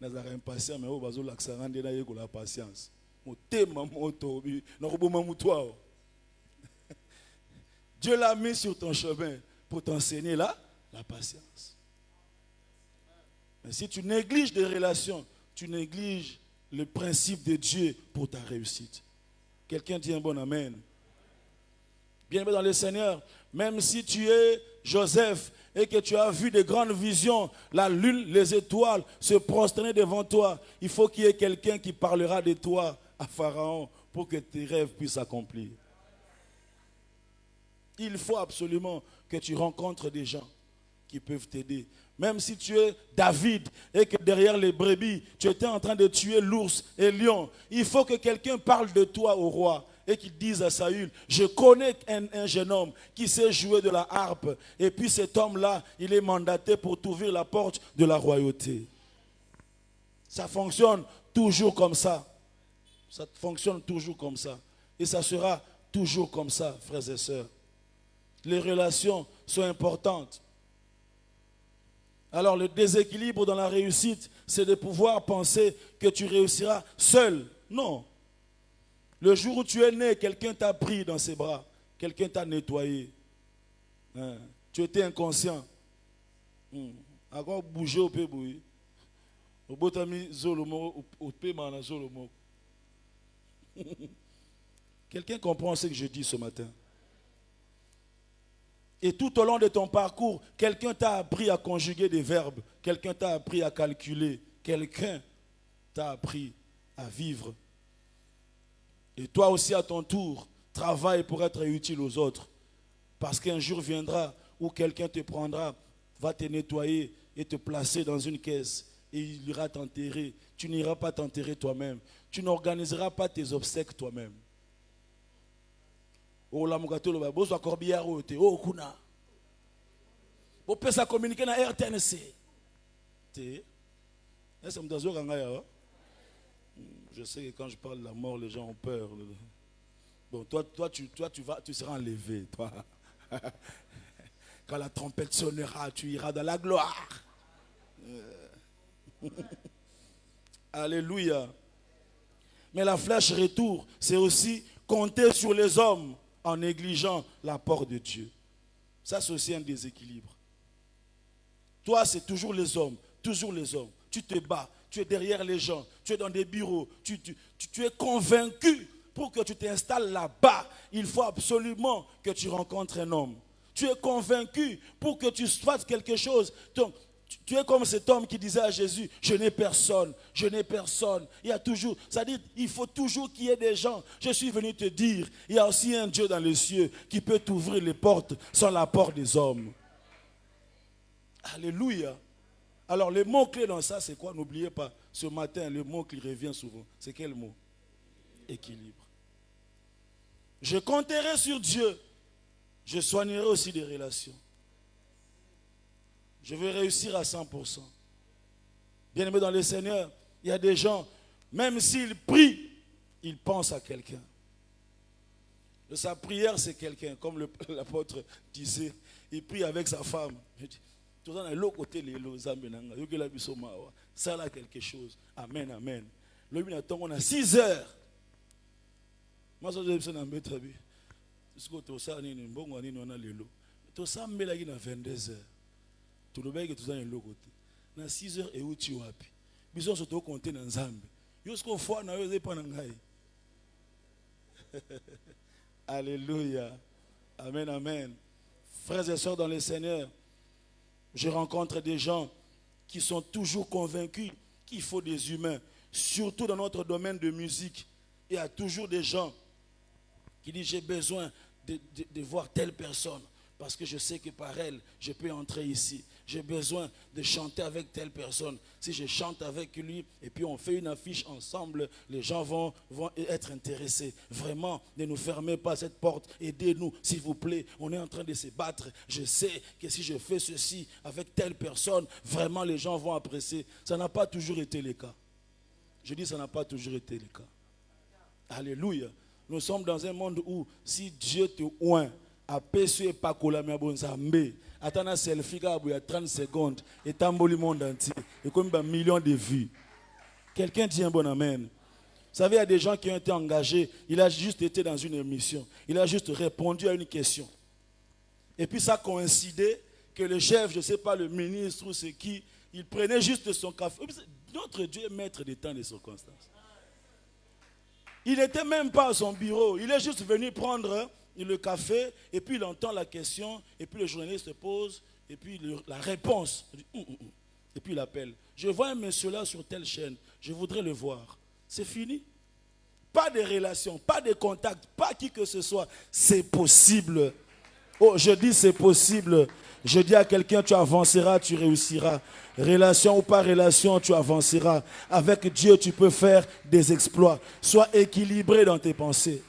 Nazara impatient mais obazo laksanga ndena yeko la patience. Motema moto bi nakoboma mutwa. Dieu l'a mis sur ton chemin pour t'enseigner la patience. Mais si tu négliges des relations, tu négliges le principe de Dieu pour ta réussite. Quelqu'un dit un bon amen. Bien-aimé dans le Seigneur, même si tu es Joseph et que tu as vu de grandes visions, la lune, les étoiles se prosterner devant toi, il faut qu'il y ait quelqu'un qui parlera de toi à Pharaon pour que tes rêves puissent s'accomplir. Il faut absolument que tu rencontres des gens qui peuvent t'aider. Même si tu es David et que derrière les brebis, tu étais en train de tuer l'ours et le lion, il faut que quelqu'un parle de toi au roi et qu'il dise à Saül, je connais un jeune homme qui sait jouer de la harpe. Et puis cet homme-là, il est mandaté pour t'ouvrir la porte de la royauté. Ça fonctionne toujours comme ça. Ça fonctionne toujours comme ça. Et ça sera toujours comme ça, frères et sœurs. Les relations sont importantes. Alors le déséquilibre dans la réussite, c'est de pouvoir penser que tu réussiras seul. Non. Le jour où tu es né, quelqu'un t'a pris dans ses bras. Quelqu'un t'a nettoyé. Tu étais inconscient. Encore bouger au peu bouillir. Au bout de zolomo, au paiement na zolomo. Quelqu'un comprend ce que je dis ce matin? Et tout au long de ton parcours, quelqu'un t'a appris à conjuguer des verbes. Quelqu'un t'a appris à calculer. Quelqu'un t'a appris à vivre. Et toi aussi à ton tour, travaille pour être utile aux autres. Parce qu'un jour viendra où quelqu'un te prendra, va te nettoyer et te placer dans une caisse. Et il ira t'enterrer. Tu n'iras pas t'enterrer toi-même. Tu n'organiseras pas tes obsèques toi-même. Oh la mugato lo ba bozo akorbiya rote oh kuna. Bo pesa communiquer na RTNC. Te. Est-ce que mtazo kanga ya? Je sais que quand je parle de la mort, les gens ont peur. Bon, toi, tu seras enlevé, toi. Quand la trompette sonnera, tu iras dans la gloire. Alléluia. Mais la flèche retour, c'est aussi compter sur les hommes en négligeant l'apport de Dieu. Ça, c'est aussi un déséquilibre. Toi, c'est toujours les hommes, toujours les hommes. Tu te bats. Tu es derrière les gens, tu es dans des bureaux, tu es convaincu pour que tu t'installes là-bas. Il faut absolument que tu rencontres un homme. Tu es convaincu pour que tu fasses quelque chose. Donc, Tu es comme cet homme qui disait à Jésus, je n'ai personne, je n'ai personne. Il y a toujours, c'est-à-dire, il faut toujours qu'il y ait des gens. Je suis venu te dire, il y a aussi un Dieu dans les cieux qui peut t'ouvrir les portes sans la porte des hommes. Alléluia. Alors, le mot-clé dans ça, c'est quoi? N'oubliez pas, ce matin, le mot qui revient souvent, c'est quel mot? Équilibre. Je compterai sur Dieu. Je soignerai aussi des relations. Je vais réussir à 100%. Bien aimé dans le Seigneur, il y a des gens, même s'ils prient, ils pensent à quelqu'un. Sa prière, c'est quelqu'un, comme l'apôtre disait, il prie avec sa femme. Tout ça, de l'autre côté, ça là quelque chose. Amen, amen. On a 6 heures. Moi, je suis en train de tout ça, tout ça, 22 heures. Tout le monde est tout dans le côté. Dans 6 heures et où tu as pu. Bisous surtout compter dans Zambie. Jusqu'au fois na yo pas ngai. Alléluia. Amen, amen. Frères et sœurs dans le Seigneur, je rencontre des gens qui sont toujours convaincus qu'il faut des humains, surtout dans notre domaine de musique. Il y a toujours des gens qui disent j'ai besoin de voir telle personne. Parce que je sais que par elle, je peux entrer ici. J'ai besoin de chanter avec telle personne. Si je chante avec lui et puis on fait une affiche ensemble, les gens vont être intéressés. Vraiment, ne nous fermez pas cette porte. Aidez-nous, s'il vous plaît. On est en train de se battre. Je sais que si je fais ceci avec telle personne, vraiment les gens vont apprécier. Ça n'a pas toujours été le cas. Je dis ça n'a pas toujours été le cas. Alléluia. Nous sommes dans un monde où si Dieu te oint, à PSU et pas Kolamia Bonzambe, attends un selfie, il y a 30 secondes, et tamboli le monde entier, et comme un million de vues. Quelqu'un dit un bon amen. Vous savez, il y a des gens qui ont été engagés, il a juste été dans une émission, il a juste répondu à une question. Et puis ça coïncidait que le chef, je ne sais pas, le ministre ou c'est qui, il prenait juste son café. Notre Dieu est maître des temps et des circonstances. Il n'était même pas à son bureau, il est juste venu prendre le café, et puis il entend la question, et puis le journaliste se pose, et puis la réponse. Et puis il appelle. Je vois un monsieur là sur telle chaîne, je voudrais le voir. C'est fini. Pas de relation, pas de contact, pas qui que ce soit. C'est possible. Oh, je dis c'est possible. Je dis à quelqu'un, tu avanceras, tu réussiras. Relation ou pas relation, tu avanceras. Avec Dieu, tu peux faire des exploits. Sois équilibré dans tes pensées.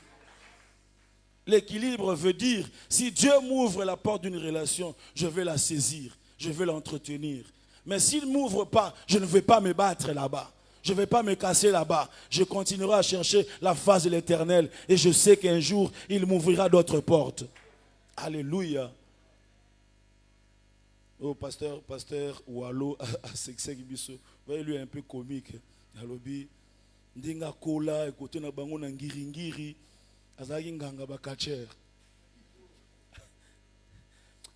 L'équilibre veut dire, si Dieu m'ouvre la porte d'une relation, je vais la saisir, je vais l'entretenir. Mais s'il ne m'ouvre pas, je ne vais pas me battre là-bas. Je ne vais pas me casser là-bas. Je continuerai à chercher la face de l'Éternel. Et je sais qu'un jour, il m'ouvrira d'autres portes. Alléluia. Oh, pasteur Oualo, voyez, lui est un peu comique. Alobi, ndinga kola, écoutez na bango na ngiri. Azaki nganga bakacher.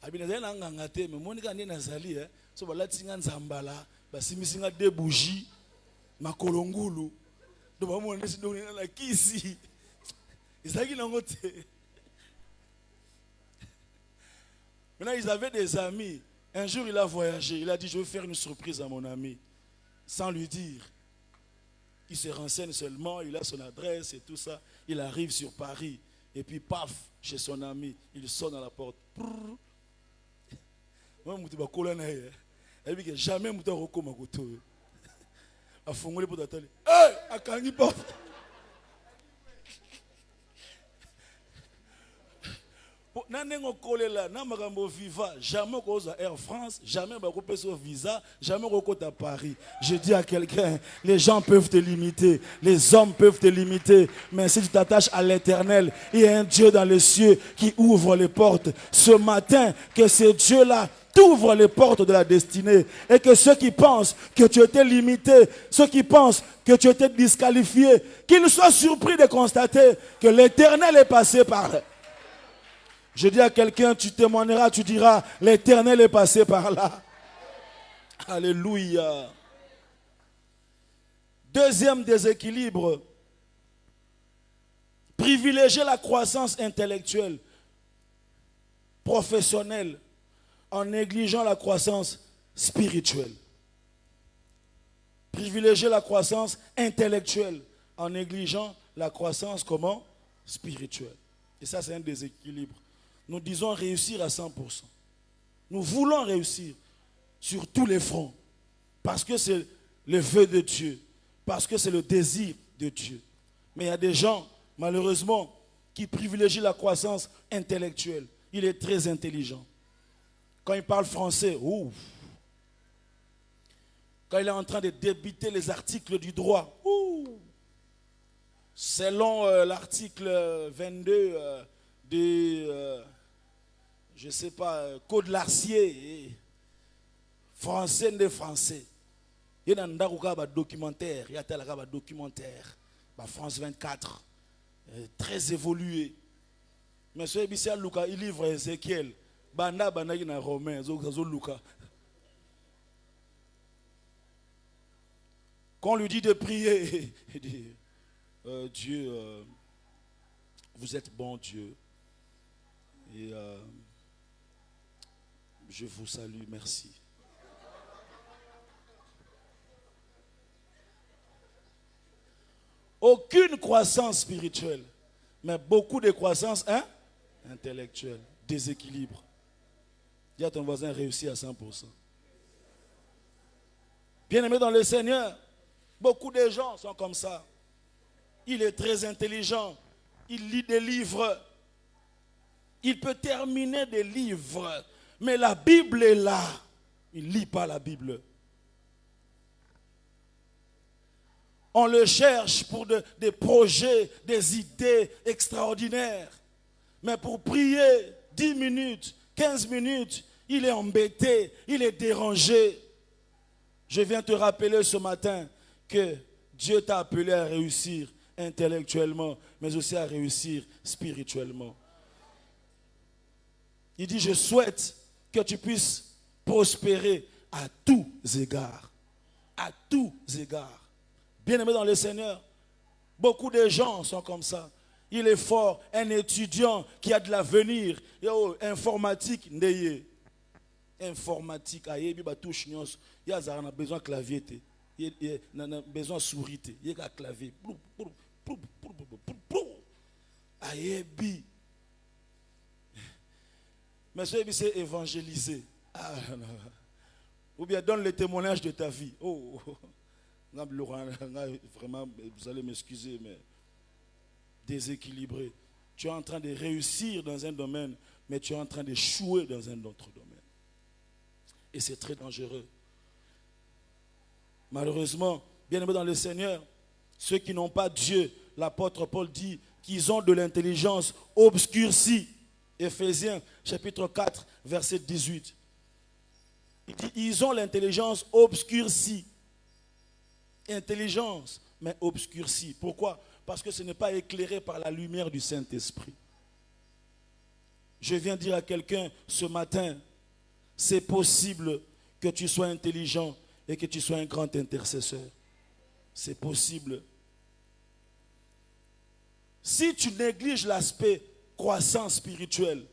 Abinazana nganga te, mais monika ndi nazali so balatinga nzambala, basimisinga de bougies, makolongulu. Do ba mona sidoni na kisi. Izaki nango te. Maintenant ils avaient des amis. Un jour il a voyagé, il a dit je vais faire une surprise à mon ami sans lui dire. Il se renseigne seulement, il a son adresse et tout ça. Il arrive sur Paris. Et puis, paf, chez son ami, il sonne à la porte. Moi, je ne suis jamais je suis jamais Air France, jamais visa, jamais à Paris. Je dis à quelqu'un, les gens peuvent te limiter, les hommes peuvent te limiter, mais si tu t'attaches à l'Éternel, il y a un Dieu dans les cieux qui ouvre les portes. Ce matin, que ce Dieu-là t'ouvre les portes de la destinée et que ceux qui pensent que tu étais limité, ceux qui pensent que tu étais disqualifié, qu'ils soient surpris de constater que l'Éternel est passé par là. Je dis à quelqu'un, tu témoigneras, tu diras, l'Éternel est passé par là. Alléluia. Deuxième déséquilibre. Privilégier la croissance intellectuelle, professionnelle, en négligeant la croissance spirituelle. Privilégier la croissance intellectuelle en négligeant la croissance comment? Spirituelle. Et ça, c'est un déséquilibre. Nous disons réussir à 100%. Nous voulons réussir sur tous les fronts. Parce que c'est le vœu de Dieu. Parce que c'est le désir de Dieu. Mais il y a des gens, malheureusement, qui privilégient la croissance intellectuelle. Il est très intelligent. Quand il parle français, ouf. Quand il est en train de débiter les articles du droit, ouf. Selon l'article 22 je ne sais pas, Code Larcier, français de français. Il y a un documentaire, il y a un documentaire, France 24, très évolué. Mais ce Ebissia Luka, il livre Ézéchiel, Banda Banagina Romain, Zozo Luka. Quand on lui dit de prier, il dit Dieu, vous êtes bon Dieu. Et je vous salue, merci. Aucune croissance spirituelle, mais beaucoup de croissance intellectuelle, déséquilibre. Dis à ton voisin, réussit à 100%. Bien-aimé dans le Seigneur, beaucoup de gens sont comme ça. Il est très intelligent, il lit des livres, il peut terminer des livres, mais la Bible est là. Il ne lit pas la Bible. On le cherche pour des projets, des idées extraordinaires. Mais pour prier 10 minutes, 15 minutes, il est embêté, il est dérangé. Je viens te rappeler ce matin que Dieu t'a appelé à réussir intellectuellement, mais aussi à réussir spirituellement. Il dit, je souhaite que tu puisses prospérer à tous égards. À tous égards. Bien-aimé dans le Seigneur, beaucoup de gens sont comme ça. Il est fort, un étudiant qui a de l'avenir. Informatique, ndeye. Informatique, il y a besoin de clavier, il y a besoin de souris, il y a clavier. Mais c'est évangéliser. Ou bien donne le témoignage de ta vie. Vraiment, vous allez m'excuser, mais déséquilibré. Tu es en train de réussir dans un domaine, mais tu es en train d'échouer dans un autre domaine. Et c'est très dangereux. Malheureusement, bien aimés dans le Seigneur, ceux qui n'ont pas Dieu, l'apôtre Paul dit qu'ils ont de l'intelligence obscurcie. Éphésiens chapitre 4, verset 18. Il dit, ils ont l'intelligence obscurcie. Intelligence, mais obscurcie. Pourquoi? Parce que ce n'est pas éclairé par la lumière du Saint-Esprit. Je viens dire à quelqu'un ce matin, c'est possible que tu sois intelligent et que tu sois un grand intercesseur. C'est possible. Si tu négliges l'aspect croissance spirituelle,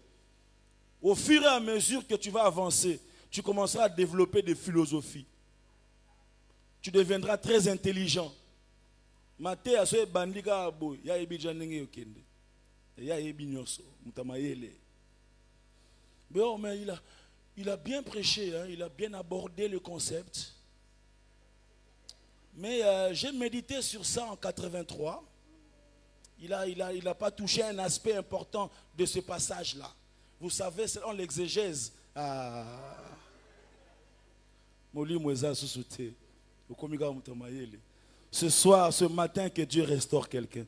au fur et à mesure que tu vas avancer, tu commenceras à développer des philosophies. Tu deviendras très intelligent. Maté a ce bandika abo ya ebi janenge okende. Ya ebi nyoso mutamayele. Mais il a bien prêché, hein, il a bien abordé le concept. Mais j'ai médité sur ça en 83. Il a pas touché un aspect important de ce passage-là. Vous savez, selon l'exégèse, ce soir, ce matin, que Dieu restaure quelqu'un.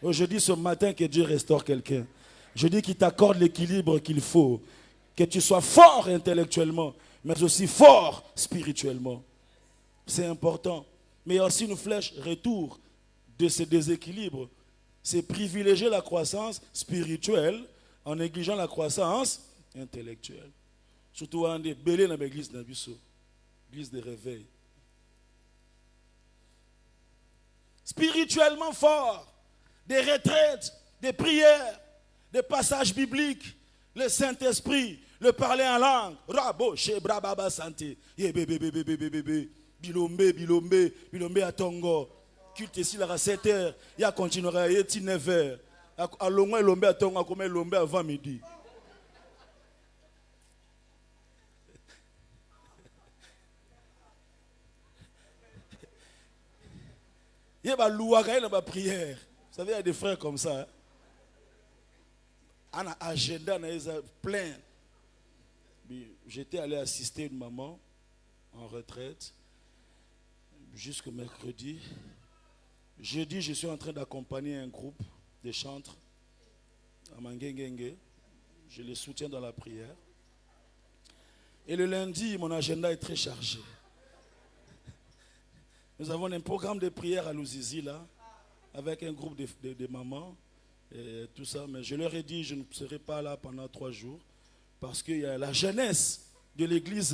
Aujourd'hui, ce matin, que Dieu restaure quelqu'un. Je dis qu'il t'accorde l'équilibre qu'il faut. Que tu sois fort intellectuellement, mais aussi fort spirituellement. C'est important. Mais il y a aussi une flèche retour de ce déséquilibre. C'est privilégier la croissance spirituelle en négligeant la croissance intellectuelle. Surtout en belé dans l'église d'Abisso, l'église de réveil. Spirituellement fort, des retraites, des prières, des passages bibliques, le Saint-Esprit, Le parler en langue. Rabo, Shebra, Baba, Santé. Bébé. Bilombe à Tongo. Culte ici à 7h. Il y a continuera à 9h. À Longwa, Lombe à Tongo, comme Lombe avant midi. Il y a une prière. Vous savez, il y a des frères comme ça. On a un agenda plein. J'étais allé assister une maman en retraite jusqu'au mercredi. Jeudi, je suis en train d'accompagner un groupe de chantres à Mangengenge. Je les soutiens dans la prière. Et le lundi, mon agenda est très chargé. Nous avons un programme de prière à Louzizi là, avec un groupe de mamans et tout ça. Mais je leur ai dit, je ne serai pas là pendant 3 jours parce qu'il y a la jeunesse de l'église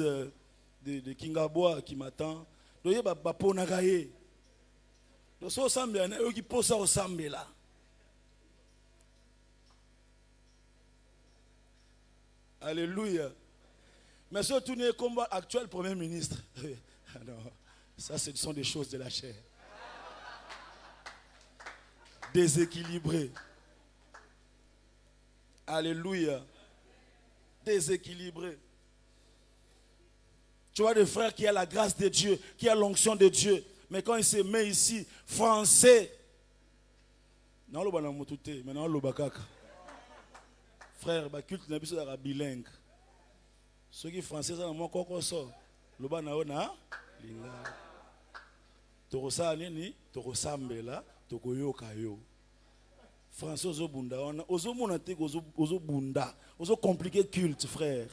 de Kingaboa qui m'attend. Donc il y a des ponagaye. Donc ça ressemble à eux qui posent ça au sambe là. Alléluia. Mais ce tourné combat actuel Premier ministre. Non. Ça, ce sont des choses de la chair. Déséquilibré. Alléluia. Déséquilibré. Tu vois des frères qui ont la grâce de Dieu, qui ont l'onction de Dieu. Mais quand il se met ici, français. Non, le banam motute, maintenant le bakaka. Frère, le culte n'a pas bilingue. Ceux qui sont français, ça n'a pas encore ça. Le banam na linga. Torosa nini, torosambela, tokoyoka yo. Français ozobunda, ozomonate ozobunda, ozo compliqué culte, frère.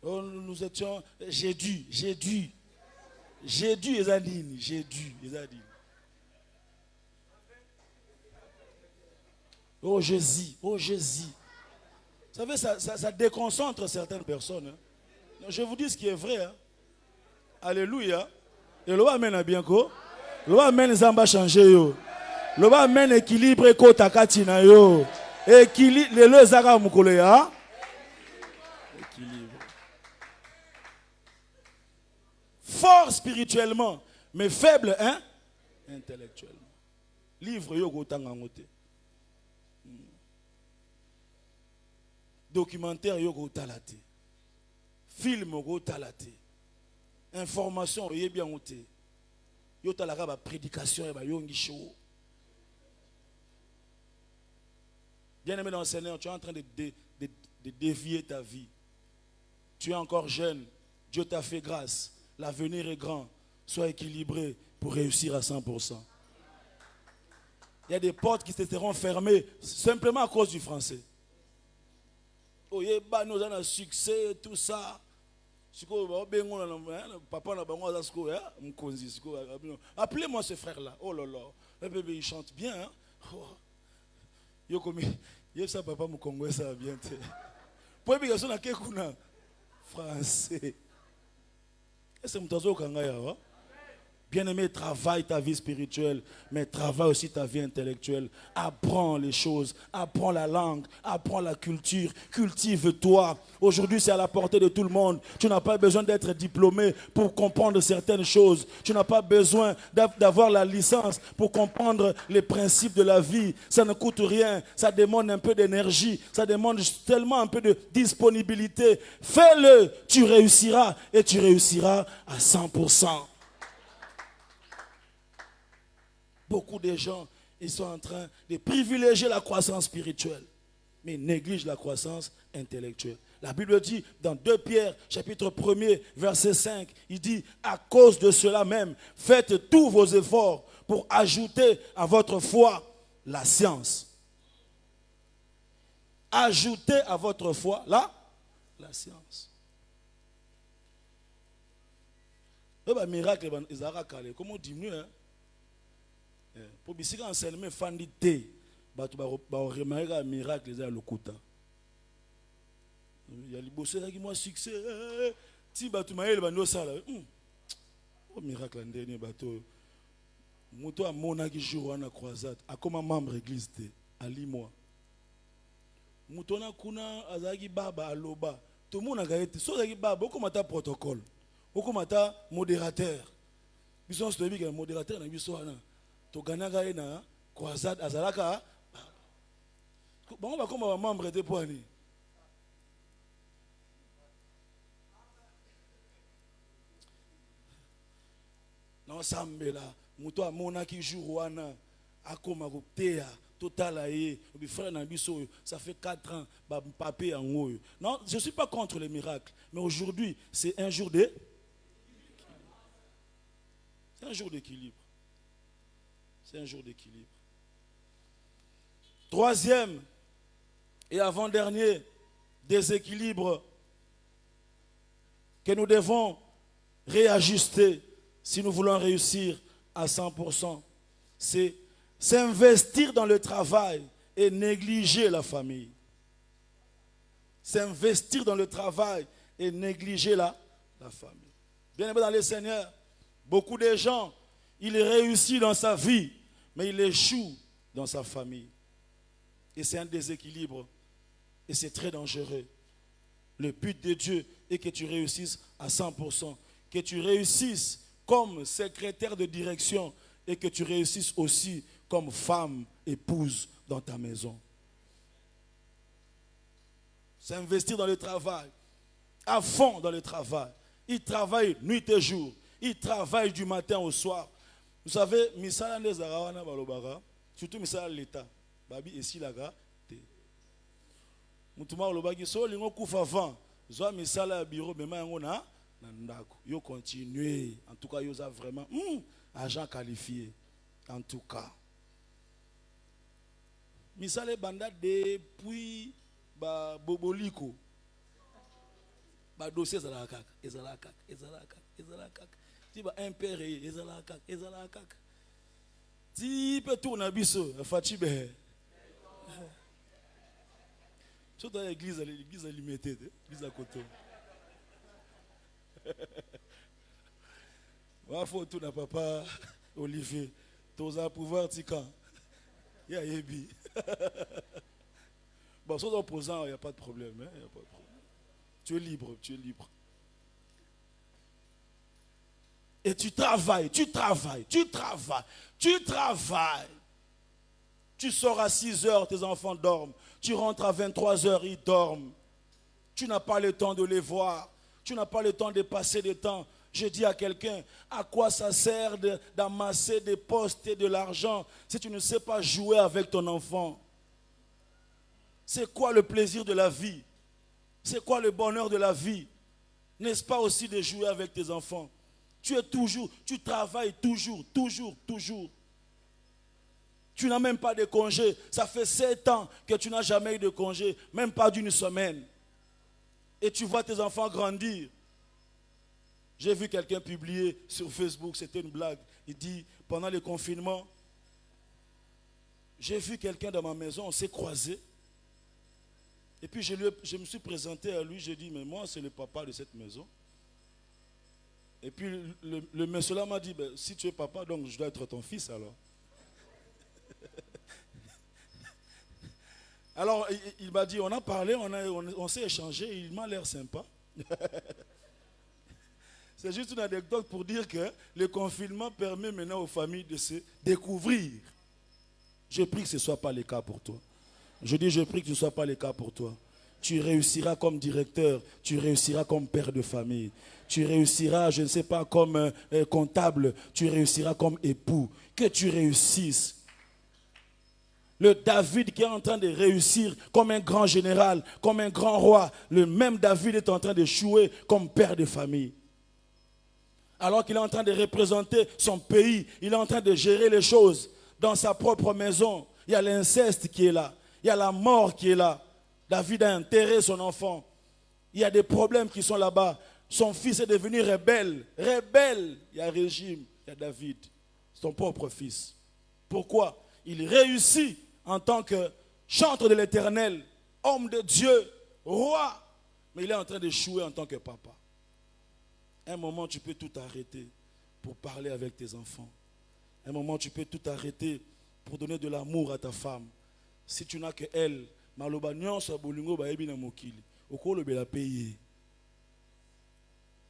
Nous étions, j'ai dû, Ezadine, Ezadine. Oh Jésus. Vous savez, ça déconcentre certaines personnes. Hein. Je vous dis ce qui est vrai. Hein. Alléluia. Et le amène à bien quoi? Le amène Zamba changer yo. Le amène équilibre ko takatina yo. Équilibre le zara mukolo ya. Équilibre. Fort spirituellement, mais faible hein intellectuellement. Livre yo go tanga ngote. Documentaire yo go talate. Film go talate. Information yo bien ngote. Yo talaka ba prédication et ba yongi show. Bien-aimé dans le Seigneur, tu es en train de dévier ta vie. Tu es encore jeune. Dieu t'a fait grâce. L'avenir est grand. Sois équilibré pour réussir à 100%. Il y a des portes qui se seront fermées simplement à cause du français. Oh, nous avons un succès, tout ça. Appelez-moi ce frère-là. Oh là là. Le bébé, il chante bien. Hein? Oh. Ça, papa, mon Congolais, ça va bien. Pour les personnes qui sont français. Est-ce que vous avez bien-aimé, travaille ta vie spirituelle, mais travaille aussi ta vie intellectuelle. Apprends les choses, apprends la langue, apprends la culture, cultive-toi. Aujourd'hui, c'est à la portée de tout le monde. Tu n'as pas besoin d'être diplômé pour comprendre certaines choses. Tu n'as pas besoin d'avoir la licence pour comprendre les principes de la vie. Ça ne coûte rien, ça demande un peu d'énergie, ça demande tellement un peu de disponibilité. Fais-le, tu réussiras et tu réussiras à 100%. Beaucoup de gens, ils sont en train de privilégier la croissance spirituelle, mais ils négligent la croissance intellectuelle. La Bible dit dans 2 Pierre, chapitre 1er, verset 5, il dit, à cause de cela même, faites tous vos efforts pour ajouter à votre foi la science. Ajoutez à votre foi la science. Le miracle, comment diminuer, hein? Pour que si enseignement fandi te ba remarquer un miracle les a lokuta il y a les bosser qui moi succès ti ba tu maël ba no sala oh miracle ndeni bato Moto a monaki jour na croisade, a comme membre église te, ali moi. Moto na kuna azaki baba aloba, tout le monde a gagné, so azaki baba, oko mata protocole, oko mata modérateur. Biso stobi que modérateur na biso ana, to ganaka na croisade azalaka. Bon, on va comme membre de poani. Non, Sambela, muto a monaki jour wana, akoma koptea, total aye, frère Nabiso, ça fait 4 ans, papé en haut. Non, je ne suis pas contre les miracles, mais aujourd'hui, c'est un jour de. C'est un jour d'équilibre. C'est un jour d'équilibre. Troisième et avant-dernier déséquilibre que nous devons réajuster si nous voulons réussir à 100%, c'est s'investir dans le travail et négliger la famille. S'investir dans le travail et négliger la famille. Bien aimé dans le Seigneur, beaucoup de gens, ils réussissent dans sa vie, mais ils échouent dans sa famille. Et c'est un déséquilibre. Et c'est très dangereux. Le but de Dieu est que tu réussisses à 100%. Que tu réussisses comme secrétaire de direction et que tu réussisses aussi comme femme, épouse dans ta maison. S'investir dans le travail, à fond dans le travail. Il travaille nuit et jour. Il travaille du matin au soir. Vous savez, misala nezarawana balobara, surtout misala l'État. Babi ici laga te. Mutuma olobaki so lingo kufa avant. Zo misala bureau mema yango na ndako. Yo continuer. En tout cas, yo a vraiment agent qualifié. En tout cas. Misala banda depuis ba boboliko. Ba dossier ezalaka ezalaka. Ti ba impéré ezalaka. Ti peut tourner biso fatibe. Surtout dans l'église limitée, l'église à côté. Il faut tout na papa Olivier. Tu as pouvoir tika. Il y a Yebi. Bon, sans opposant, il n'y a pas de problème. Hein? Y a pas de problème. Tu es libre. Et tu travailles. Tu sors à 6 heures, tes enfants dorment. Tu rentres à 23 heures, ils dorment. Tu n'as pas le temps de les voir. Tu n'as pas le temps de passer du temps. Je dis à quelqu'un, à quoi ça sert d'amasser des postes et de l'argent si tu ne sais pas jouer avec ton enfant? C'est quoi le plaisir de la vie? C'est quoi le bonheur de la vie? N'est-ce pas aussi de jouer avec tes enfants? Tu travailles toujours. Tu n'as même pas de congé. Ça fait 7 ans que tu n'as jamais eu de congé, même pas d'une semaine. Et tu vois tes enfants grandir. J'ai vu quelqu'un publier sur Facebook, c'était une blague. Il dit, pendant le confinement, j'ai vu quelqu'un dans ma maison, on s'est croisés. Et puis je me suis présenté à lui, j'ai dit, mais moi c'est le papa de cette maison. Et puis le monsieur là m'a dit, ben, si tu es papa, donc je dois être ton fils alors. Alors il m'a dit, on a parlé, on s'est échangé, il m'a l'air sympa. C'est juste une anecdote pour dire que le confinement permet maintenant aux familles de se découvrir. Je prie que ce ne soit pas le cas pour toi. Je prie que ce ne soit pas le cas pour toi. Tu réussiras comme directeur, tu réussiras comme père de famille, tu réussiras, je ne sais pas, comme comptable, tu réussiras comme époux. Que tu réussisses. Le David qui est en train de réussir comme un grand général, comme un grand roi, le même David est en train d'échouer comme père de famille. Alors qu'il est en train de représenter son pays, il est en train de gérer les choses dans sa propre maison. Il y a l'inceste qui est là, il y a la mort qui est là. David a enterré son enfant. Il y a des problèmes qui sont là-bas. Son fils est devenu rebelle. Rebelle. Il y a régime, il y a David, son propre fils. Pourquoi? Il réussit en tant que chantre de l'Éternel, homme de Dieu, roi. Mais il est en train d'échouer en tant que papa. Un moment, tu peux tout arrêter pour parler avec tes enfants. un moment, tu peux tout arrêter pour donner de l'amour à ta femme. Si tu n'as que elle, maloba nyonso bolingo ba yebi na mokili. Okolo be la payer.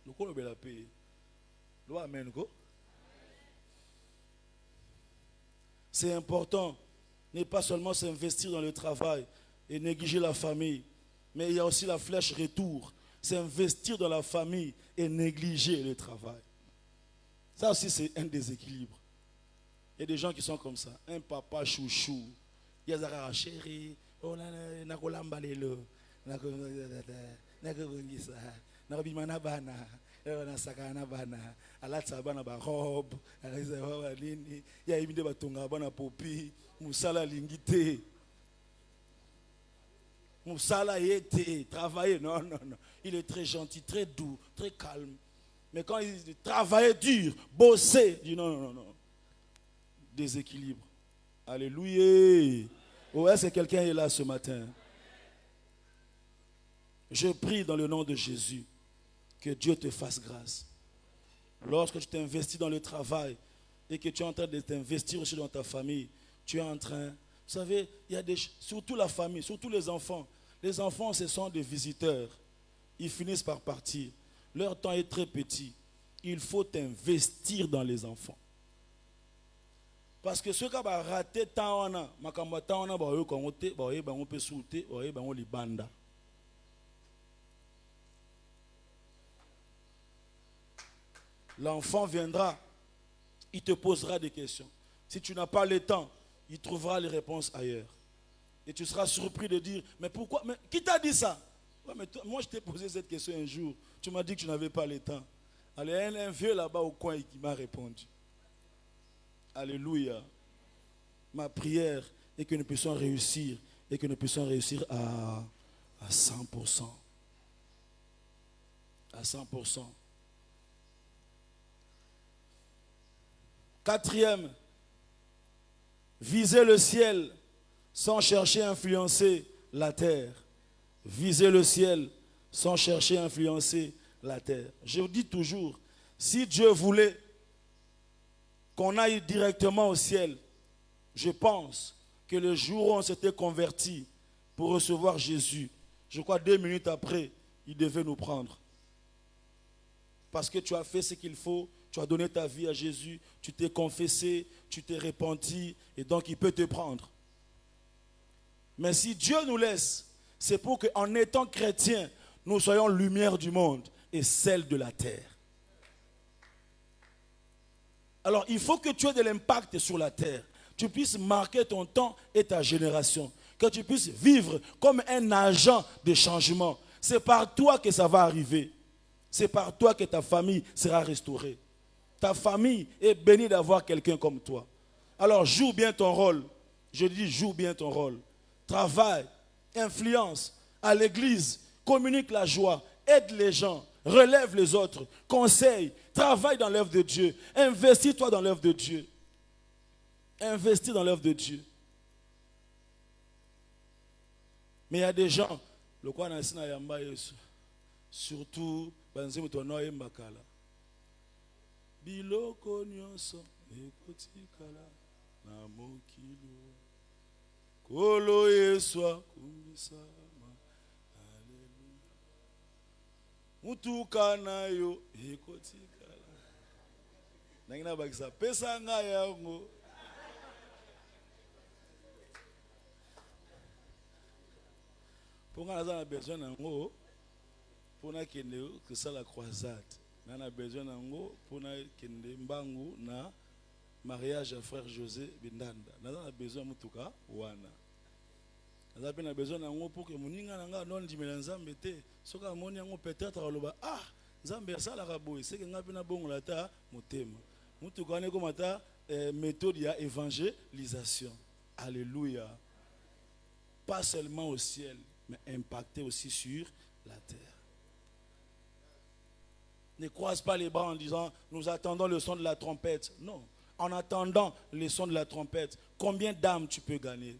Okolo be la payer. Lo amen ko. C'est important, n'est pas seulement s'investir dans le travail et négliger la famille, mais il y a aussi la flèche retour, c'est investir dans la famille et négliger le travail. Ça aussi c'est un déséquilibre. Il y a des gens qui sont comme ça, un papa chouchou, il y a des chéri, oh na kolamba lelo, na bimana bana. Na sakana bana alatsa bana ba robe alaisa nini ya ibinde batonga bana popi musala lingite musala yete travailler non il est très gentil, très doux, très calme, mais quand il dit travailler dur, bosser, il dit non déséquilibre. Alléluia. Ouais, c'est quelqu'un qui est là ce matin. Je prie dans le nom de Jésus que Dieu te fasse grâce. Lorsque tu t'investis dans le travail et que tu es en train de t'investir aussi dans ta famille, tu es en train, vous savez, il y a surtout la famille, surtout les enfants. Les enfants, ce sont des visiteurs. Ils finissent par partir. Leur temps est très petit. Il faut t'investir dans les enfants. Parce que ceux qui ont raté tant on a, l'enfant viendra, il te posera des questions. Si tu n'as pas le temps, il trouvera les réponses ailleurs. Et tu seras surpris de dire, mais pourquoi, mais qui t'a dit ça? Ouais, mais toi, moi je t'ai posé cette question un jour, tu m'as dit que tu n'avais pas le temps. Alors il y a un vieux là-bas au coin qui m'a répondu. Alléluia. Ma prière est que nous puissions réussir, et que nous puissions réussir à 100%. À 100%. Quatrième, viser le ciel sans chercher à influencer la terre. Viser le ciel sans chercher à influencer la terre. Je vous dis toujours, si Dieu voulait qu'on aille directement au ciel, je pense que le jour où on s'était converti pour recevoir Jésus, je crois 2 minutes après, il devait nous prendre. Parce que tu as fait ce qu'il faut. Tu as donné ta vie à Jésus, tu t'es confessé, tu t'es repenti, et donc il peut te prendre. Mais si Dieu nous laisse, c'est pour qu'en étant chrétiens, nous soyons lumière du monde et sel de la terre. Alors il faut que tu aies de l'impact sur la terre, tu puisses marquer ton temps et ta génération, que tu puisses vivre comme un agent de changement. C'est par toi que ça va arriver. C'est par toi que ta famille sera restaurée. Ta famille est bénie d'avoir quelqu'un comme toi. Alors joue bien ton rôle. Je dis joue bien ton rôle. Travaille, influence à l'église, communique la joie, aide les gens, relève les autres, conseille, travaille dans l'œuvre de Dieu. Investis-toi dans l'œuvre de Dieu. Investis dans l'œuvre de Dieu. Mais il y a des gens, le quoi surtout, biloko nyonso ekotikala na mokili kolo yeswa kumisama haleluya mutuka nayo ekotikala nangina bakisa pesa nga yango ponga naza na besoin nango pona kende que ça la croisade. On a besoin d'ango pour kende mbangu na mariage à frère José Bindanda. On a besoin mutuka wana. On a besoin d'ango pour que moninga nanga non dimela nzambe te. Soka moni yango peut-être aloba ah nzambe ça la raboy c'est que ngapi na bongo la ta motema. Mutuka ne komata méthode ya évangélisation. Alléluia. Pas seulement au ciel mais impacter aussi sur la terre. Ne croise pas les bras en disant nous attendons le son de la trompette. Non. En attendant le son de la trompette, combien d'âmes tu peux gagner?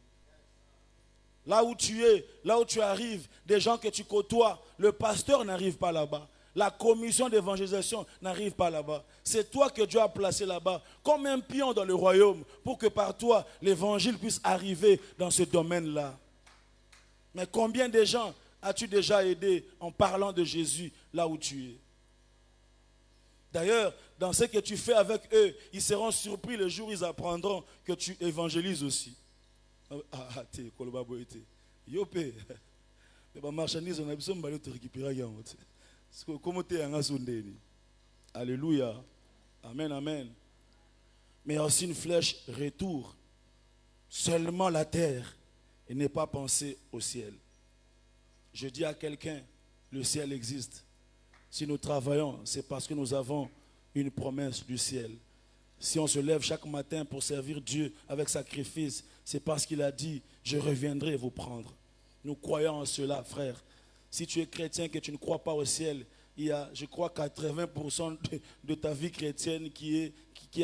Là où tu es, là où tu arrives, des gens que tu côtoies, le pasteur n'arrive pas là-bas. La commission d'évangélisation n'arrive pas là-bas. C'est toi que Dieu a placé là-bas comme un pion dans le royaume pour que par toi, l'évangile puisse arriver dans ce domaine-là. Mais combien de gens as-tu déjà aidé en parlant de Jésus là où tu es? D'ailleurs, dans ce que tu fais avec eux, ils seront surpris le jour où ils apprendront que tu évangélises aussi. Yopé. Mais marchandise, on a besoin de te récupérer. Comment tu es en Azundeni? Alléluia. Amen, amen. Mais il y a aussi une flèche retour. Seulement la terre et n'est pas pensée au ciel. Je dis à quelqu'un, le ciel existe. Si nous travaillons, c'est parce que nous avons une promesse du ciel. Si on se lève chaque matin pour servir Dieu avec sacrifice, c'est parce qu'il a dit, je reviendrai vous prendre. Nous croyons en cela, frère. Si tu es chrétien et que tu ne crois pas au ciel, il y a, je crois, 80% de ta vie chrétienne qui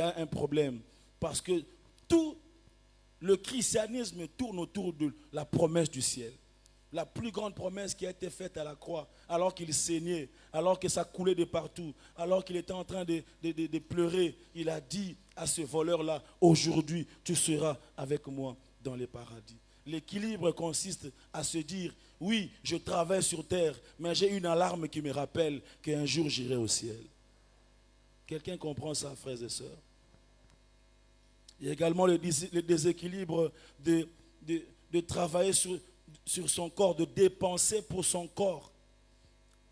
a un problème. Parce que tout le christianisme tourne autour de la promesse du ciel. La plus grande promesse qui a été faite à la croix, alors qu'il saignait, alors que ça coulait de partout, alors qu'il était en train de pleurer, il a dit à ce voleur-là, aujourd'hui tu seras avec moi dans les paradis. L'équilibre consiste à se dire, oui, je travaille sur terre, mais j'ai une alarme qui me rappelle qu'un jour j'irai au ciel. Quelqu'un comprend ça, frères et sœurs? Il y a également le déséquilibre de travailler sur son corps, de dépenser pour son corps,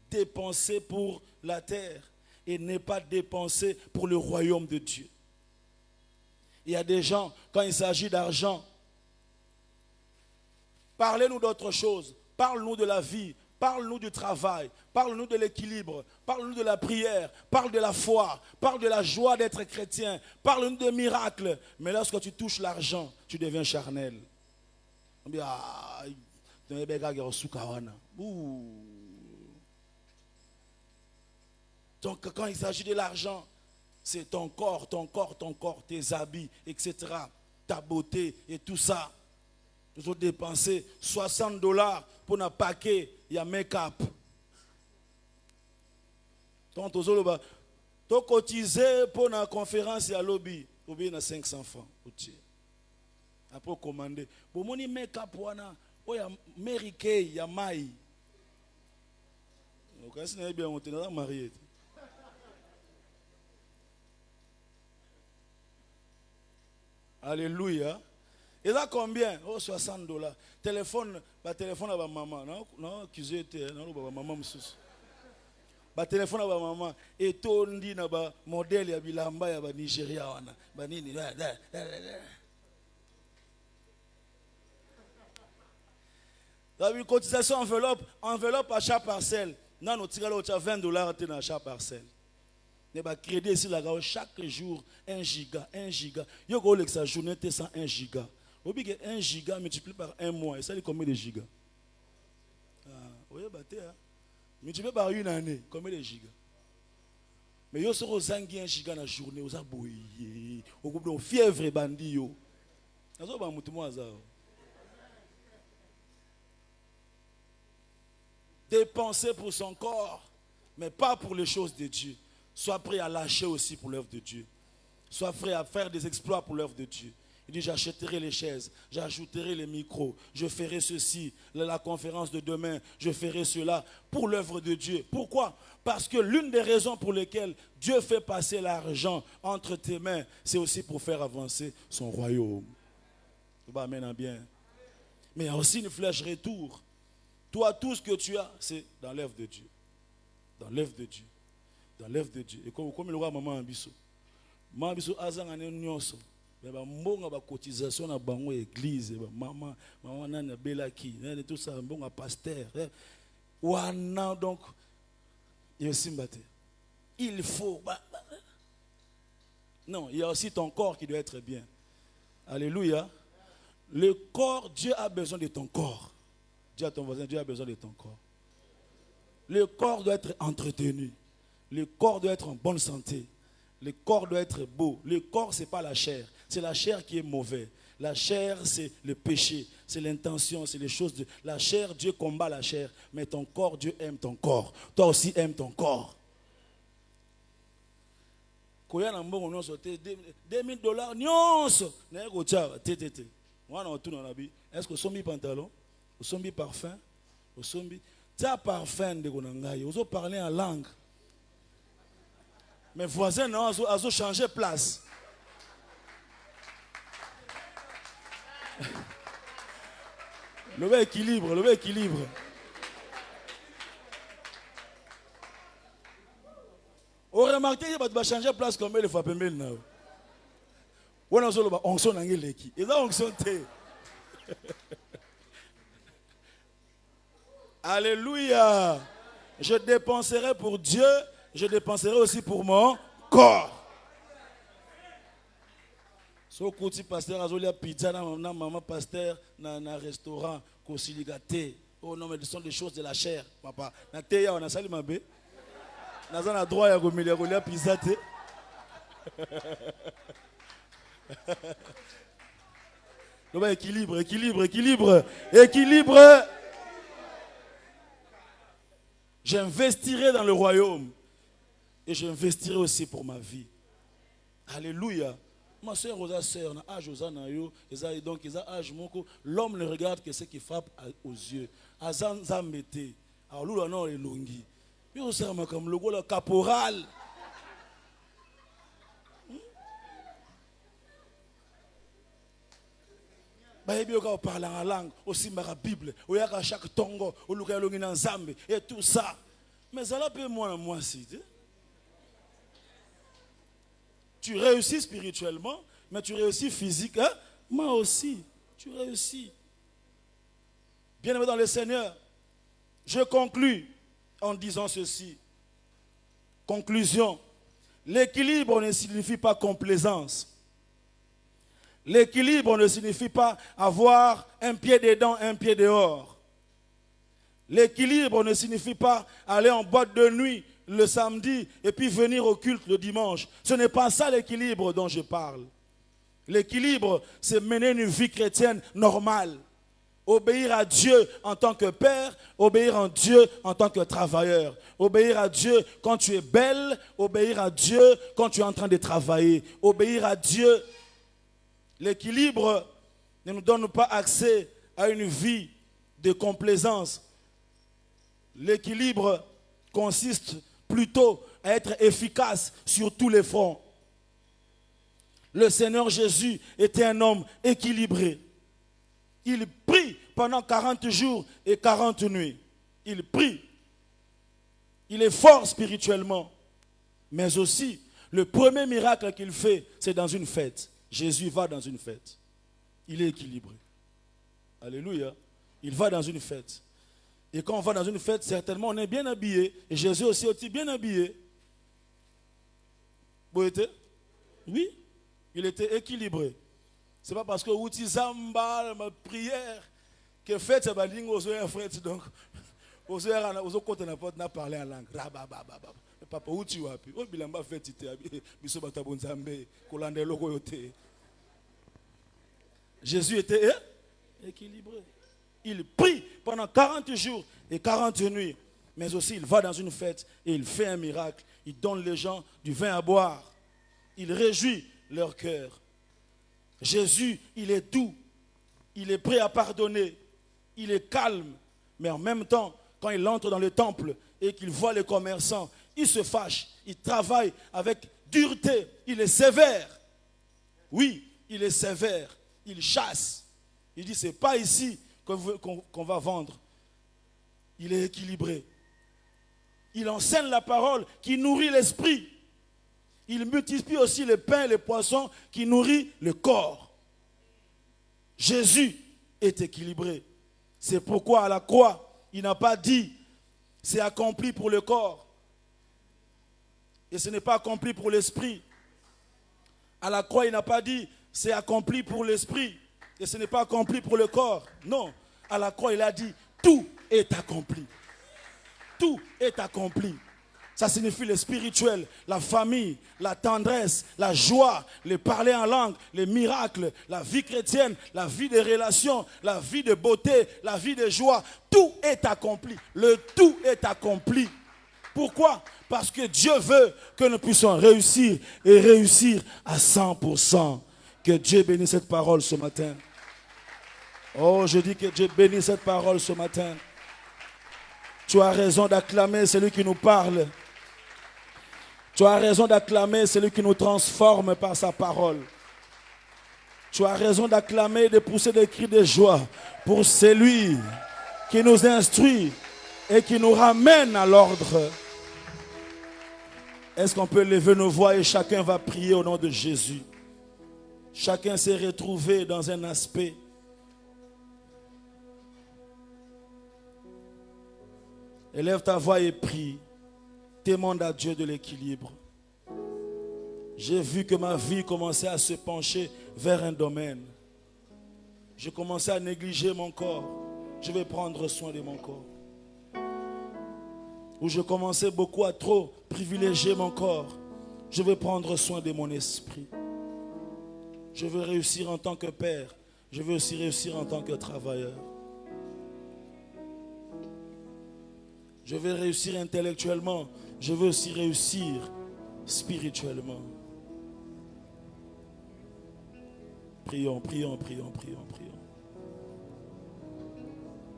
dépenser pour la terre et ne pas dépenser pour le royaume de Dieu. Il y a des gens, quand il s'agit d'argent, parlez-nous d'autre chose, parle-nous de la vie, parle-nous du travail, parle-nous de l'équilibre, parle-nous de la prière, parle de la foi, parle de la joie d'être chrétien, parle-nous de miracles. Mais lorsque tu touches l'argent, tu deviens charnel. Donc quand il s'agit de l'argent, c'est ton corps, tes habits, etc. Ta beauté et tout ça. Nous avons dépensé $60 pour un paquet, il y a make-up. Donc tu as cotisé pour une conférence à lobby, il y a 500 francs. Après commander. Pour mon make-up, il y a Mary Kay, il y a Maï. Donc si on est bien, on est marié. Alléluia. Et là combien? Oh, $60. Téléphone à ma maman. Non, accusé, non, maman moussous. Téléphone à ma maman. Et tout le monde a modèle ya bilamba ya Nigeria. La cotisation enveloppe à chaque parcelle. Non, nous tirons $20 à chaque parcelle. Nous avons crédit ici chaque jour 1 giga. Yo go le sa journée te 101 giga. Vous voyez que 1 giga multiplié par un mois, et ça dit combien de gigas? Oui, multiplié par une année, combien de gigas? Mais yo soro zangi 1 giga dans la journée, vous avez boyé, vous avez fièvre bandi yo. Nazo ba mutu mo azao. Dépenser pour son corps, mais pas pour les choses de Dieu. Sois prêt à lâcher aussi pour l'œuvre de Dieu. Sois prêt à faire des exploits pour l'œuvre de Dieu. Il dit, j'achèterai les chaises, j'ajouterai les micros, je ferai ceci, la conférence de demain, je ferai cela pour l'œuvre de Dieu. Pourquoi? Parce que l'une des raisons pour lesquelles Dieu fait passer l'argent entre tes mains, c'est aussi pour faire avancer son royaume. Amen, bien. Mais il y a aussi une flèche retour. Toi, tout ce que tu as, c'est dans l'œuvre de Dieu. Dans l'œuvre de Dieu. Dans l'œuvre de Dieu. Et comme le roi maman Ambiso. Maman Ambiso azang ane nyonso. Ba mbonga ba cotisation na bango église, maman nana belaki, tout ça mbonga pasteur. Wana donc il faut non, il y a aussi ton corps qui doit être bien. Alléluia. Le corps, Dieu a besoin de ton corps. Dis à ton voisin, Dieu a besoin de ton corps. Le corps doit être entretenu. Le corps doit être en bonne santé. Le corps doit être beau. Le corps, ce n'est pas la chair. C'est la chair qui est mauvaise. La chair, c'est le péché, c'est l'intention, c'est les choses de... La chair, Dieu combat la chair, mais ton corps, Dieu aime ton corps. Toi aussi, aime ton corps. $2000, est-ce que sombi pantalon, sombi parfum, sombi ta parfum de gonangai, vous parler en langue. Mes voisins ont changé place. Le équilibre, le équilibre. Vous remarquez qu'il va changer place combien de fois pembel now. On s'en a l'équipe. Et là on s'en tait. Alléluia. Je dépenserai pour Dieu, je dépenserai aussi pour mon corps. So kuti pasteur azolia pizza na maman pasteur na restaurant kosiligate. Oh non mais ce sont des choses de la chair, papa. Na teya on a sali mabe. Na droit ya kolia pizza te. Donc équilibre, équilibre, équilibre, équilibre. J'investirai dans le royaume et j'investirai aussi pour ma vie. Alléluia. Ma soeur, aux sœurs, donc l'homme ne regarde que ce qui frappe aux yeux. Azan zambete. Alors nous non les longi. Mais on sert comme le caporal. Baïbi on parle en langue, aussi ma Bible, ou yaka chaque tongo, ou luka longi nan zambe et tout ça. Mais ça là peut moi si. Tu réussis spirituellement, mais tu réussis physiquement, moi aussi, tu réussis. Bien-aimé dans le Seigneur, je conclus en disant ceci. Conclusion. L'équilibre ne signifie pas complaisance. L'équilibre ne signifie pas avoir un pied dedans, un pied dehors. L'équilibre ne signifie pas aller en boîte de nuit le samedi et puis venir au culte le dimanche. Ce n'est pas ça l'équilibre dont je parle. L'équilibre, c'est mener une vie chrétienne normale. Obéir à Dieu en tant que père, obéir à Dieu en tant que travailleur. Obéir à Dieu quand tu es belle, obéir à Dieu quand tu es en train de travailler. Obéir à Dieu. L'équilibre ne nous donne pas accès à une vie de complaisance. L'équilibre consiste plutôt à être efficace sur tous les fronts. Le Seigneur Jésus était un homme équilibré. Il prie pendant 40 jours et 40 nuits. Il prie. Il est fort spirituellement. Mais aussi, le premier miracle qu'il fait, c'est dans une fête. Jésus va dans une fête. Il est équilibré. Alléluia. Il va dans une fête. Et quand on va dans une fête, certainement on est bien habillé. Et Jésus aussi est bien habillé. Vous êtes? Oui. Il était équilibré. Ce n'est pas parce que outil zamba, ma prière, que fête, c'est pas ligne aux heures, frère. Donc, aux heures, aux côtés, on n'a parlé en langue. Papa, où tu vas? Oh, bilamba fête, Jésus était équilibré. Il prie pendant 40 jours et 40 nuits. Mais aussi, il va dans une fête et il fait un miracle. Il donne les gens du vin à boire. Il réjouit leur cœur. Jésus, il est doux. Il est prêt à pardonner. Il est calme. Mais en même temps, quand il entre dans le temple et qu'il voit les commerçants, il se fâche. Il travaille avec dureté. Il est sévère. Oui, il est sévère. Il chasse. Il dit, ce n'est pas ici qu'on va vendre. Il est équilibré. Il enseigne la parole qui nourrit l'esprit. Il multiplie aussi le pain et les poissons qui nourrit le corps. Jésus est équilibré. C'est pourquoi à la croix, il n'a pas dit c'est accompli pour le corps. Et ce n'est pas accompli pour l'esprit. À la croix, il n'a pas dit c'est accompli pour l'esprit. Et ce n'est pas accompli pour le corps. Non. À la croix, il a dit tout est accompli. Tout est accompli. Ça signifie le spirituel, la famille, la tendresse, la joie, le parler en langue, les miracles, la vie chrétienne, la vie des relations, la vie de beauté, la vie de joie. Tout est accompli. Le tout est accompli. Pourquoi? Parce que Dieu veut que nous puissions réussir et réussir à 100%. Que Dieu bénisse cette parole ce matin. Oh, je dis que Dieu bénisse cette parole ce matin. Tu as raison d'acclamer celui qui nous parle. Tu as raison d'acclamer celui qui nous transforme par sa parole. Tu as raison d'acclamer, de pousser des cris de joie pour celui qui nous instruit et qui nous ramène à l'ordre. Est-ce qu'on peut lever nos voix et chacun va prier au nom de Jésus? Chacun s'est retrouvé dans un aspect. Élève ta voix et prie. Demande à Dieu de l'équilibre. J'ai vu que ma vie commençait à se pencher vers un domaine. Je commençais à négliger mon corps. Je vais prendre soin de mon corps. Où je commençais beaucoup à trop privilégier mon corps. Je vais prendre soin de mon esprit. Je veux réussir en tant que père. Je veux aussi réussir en tant que travailleur. Je veux réussir intellectuellement. Je veux aussi réussir spirituellement. Prions, prions, prions, prions, prions. Alléluia, alléluia.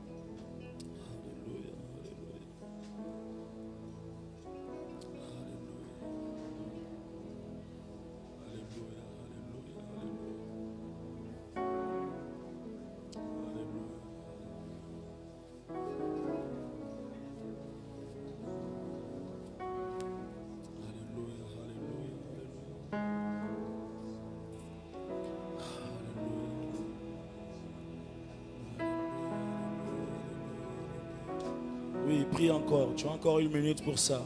Alléluia, alléluia, alléluia. Oui, prie encore. Tu as encore 1 minute pour ça.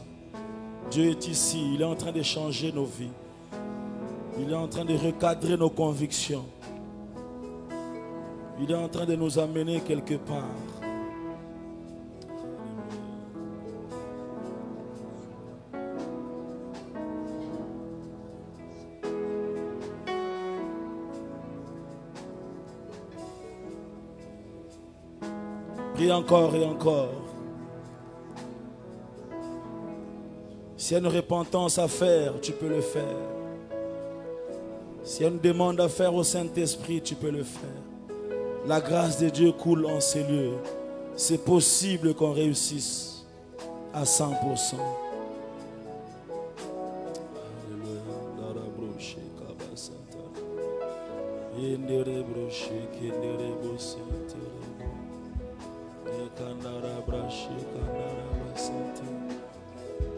Dieu est ici. Il est en train de changer nos vies. Il est en train de recadrer nos convictions. Il est en train de nous amener quelque part. Prie encore et encore. S'il y a une repentance à faire, tu peux le faire. S'il y a une demande à faire au Saint-Esprit, tu peux le faire. La grâce de Dieu coule en ces lieux. C'est possible qu'on réussisse à 100%.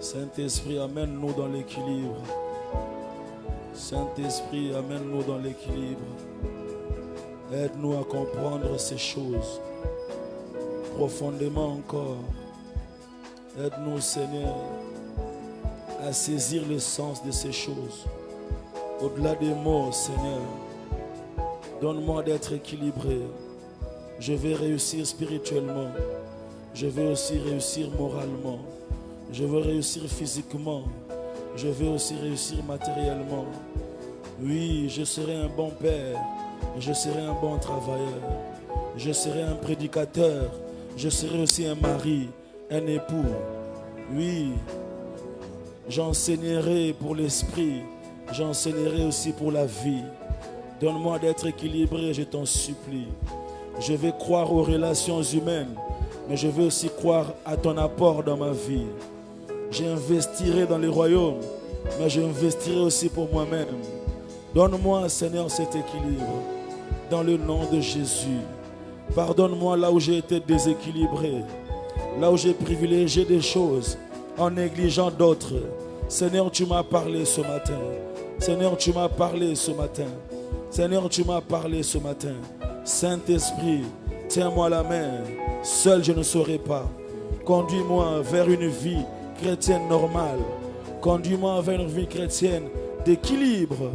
Saint-Esprit, amène-nous dans l'équilibre. Saint-Esprit, amène-nous dans l'équilibre. Aide-nous à comprendre ces choses profondément encore. Aide-nous, Seigneur, à saisir le sens de ces choses. Au-delà des mots, Seigneur, donne-moi d'être équilibré. Je vais réussir spirituellement. Je vais aussi réussir moralement. Je veux réussir physiquement. Je veux aussi réussir matériellement. Oui, je serai un bon père. Je serai un bon travailleur. Je serai un prédicateur. Je serai aussi un mari, un époux. Oui, j'enseignerai pour l'esprit. J'enseignerai aussi pour la vie. Donne-moi d'être équilibré, je t'en supplie. Je vais croire aux relations humaines, mais je veux aussi croire à ton apport dans ma vie. J'investirai dans le royaume, mais j'investirai aussi pour moi-même. Donne-moi, Seigneur, cet équilibre. Dans le nom de Jésus. Pardonne-moi là où j'ai été déséquilibré. Là où j'ai privilégié des choses en négligeant d'autres. Seigneur, tu m'as parlé ce matin. Seigneur, tu m'as parlé ce matin. Seigneur, tu m'as parlé ce matin. Saint-Esprit, tiens-moi la main. Seul je ne saurais pas. Conduis-moi vers une vie chrétienne normale. Conduis-moi vers une vie chrétienne d'équilibre.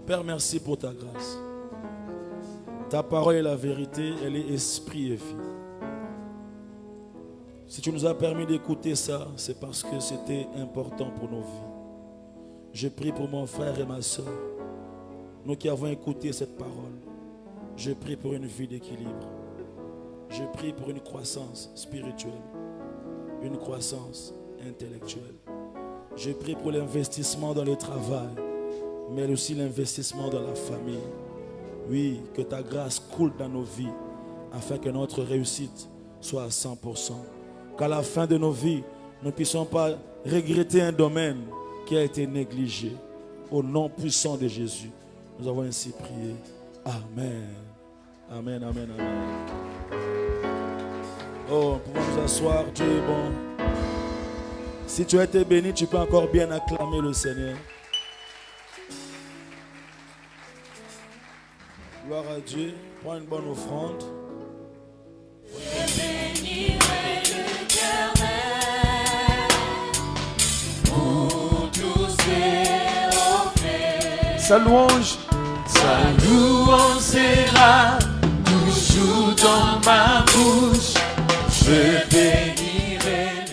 Père, merci pour ta grâce. Ta parole est la vérité, elle est esprit et vie. Si tu nous as permis d'écouter ça, c'est parce que c'était important pour nos vies. Je prie pour mon frère et ma soeur, nous qui avons écouté cette parole. Je prie pour une vie d'équilibre. Je prie pour une croissance spirituelle, une croissance intellectuelle. Je prie pour l'investissement dans le travail, mais aussi l'investissement dans la famille. Oui, que ta grâce coule dans nos vies, afin que notre réussite soit à 100%. Qu'à la fin de nos vies, nous ne puissions pas regretter un domaine qui a été négligé. Au nom puissant de Jésus, nous avons ainsi prié. Amen. Amen, amen, amen. Oh, nous pouvons nous asseoir, Dieu est bon. Si tu as été béni, tu peux encore bien acclamer le Seigneur. Gloire à Dieu. Prends une bonne offrande. Je bénirai l'Éternel pour tous ses faits. Sa louange sera toujours dans ma bouche. Je bénirai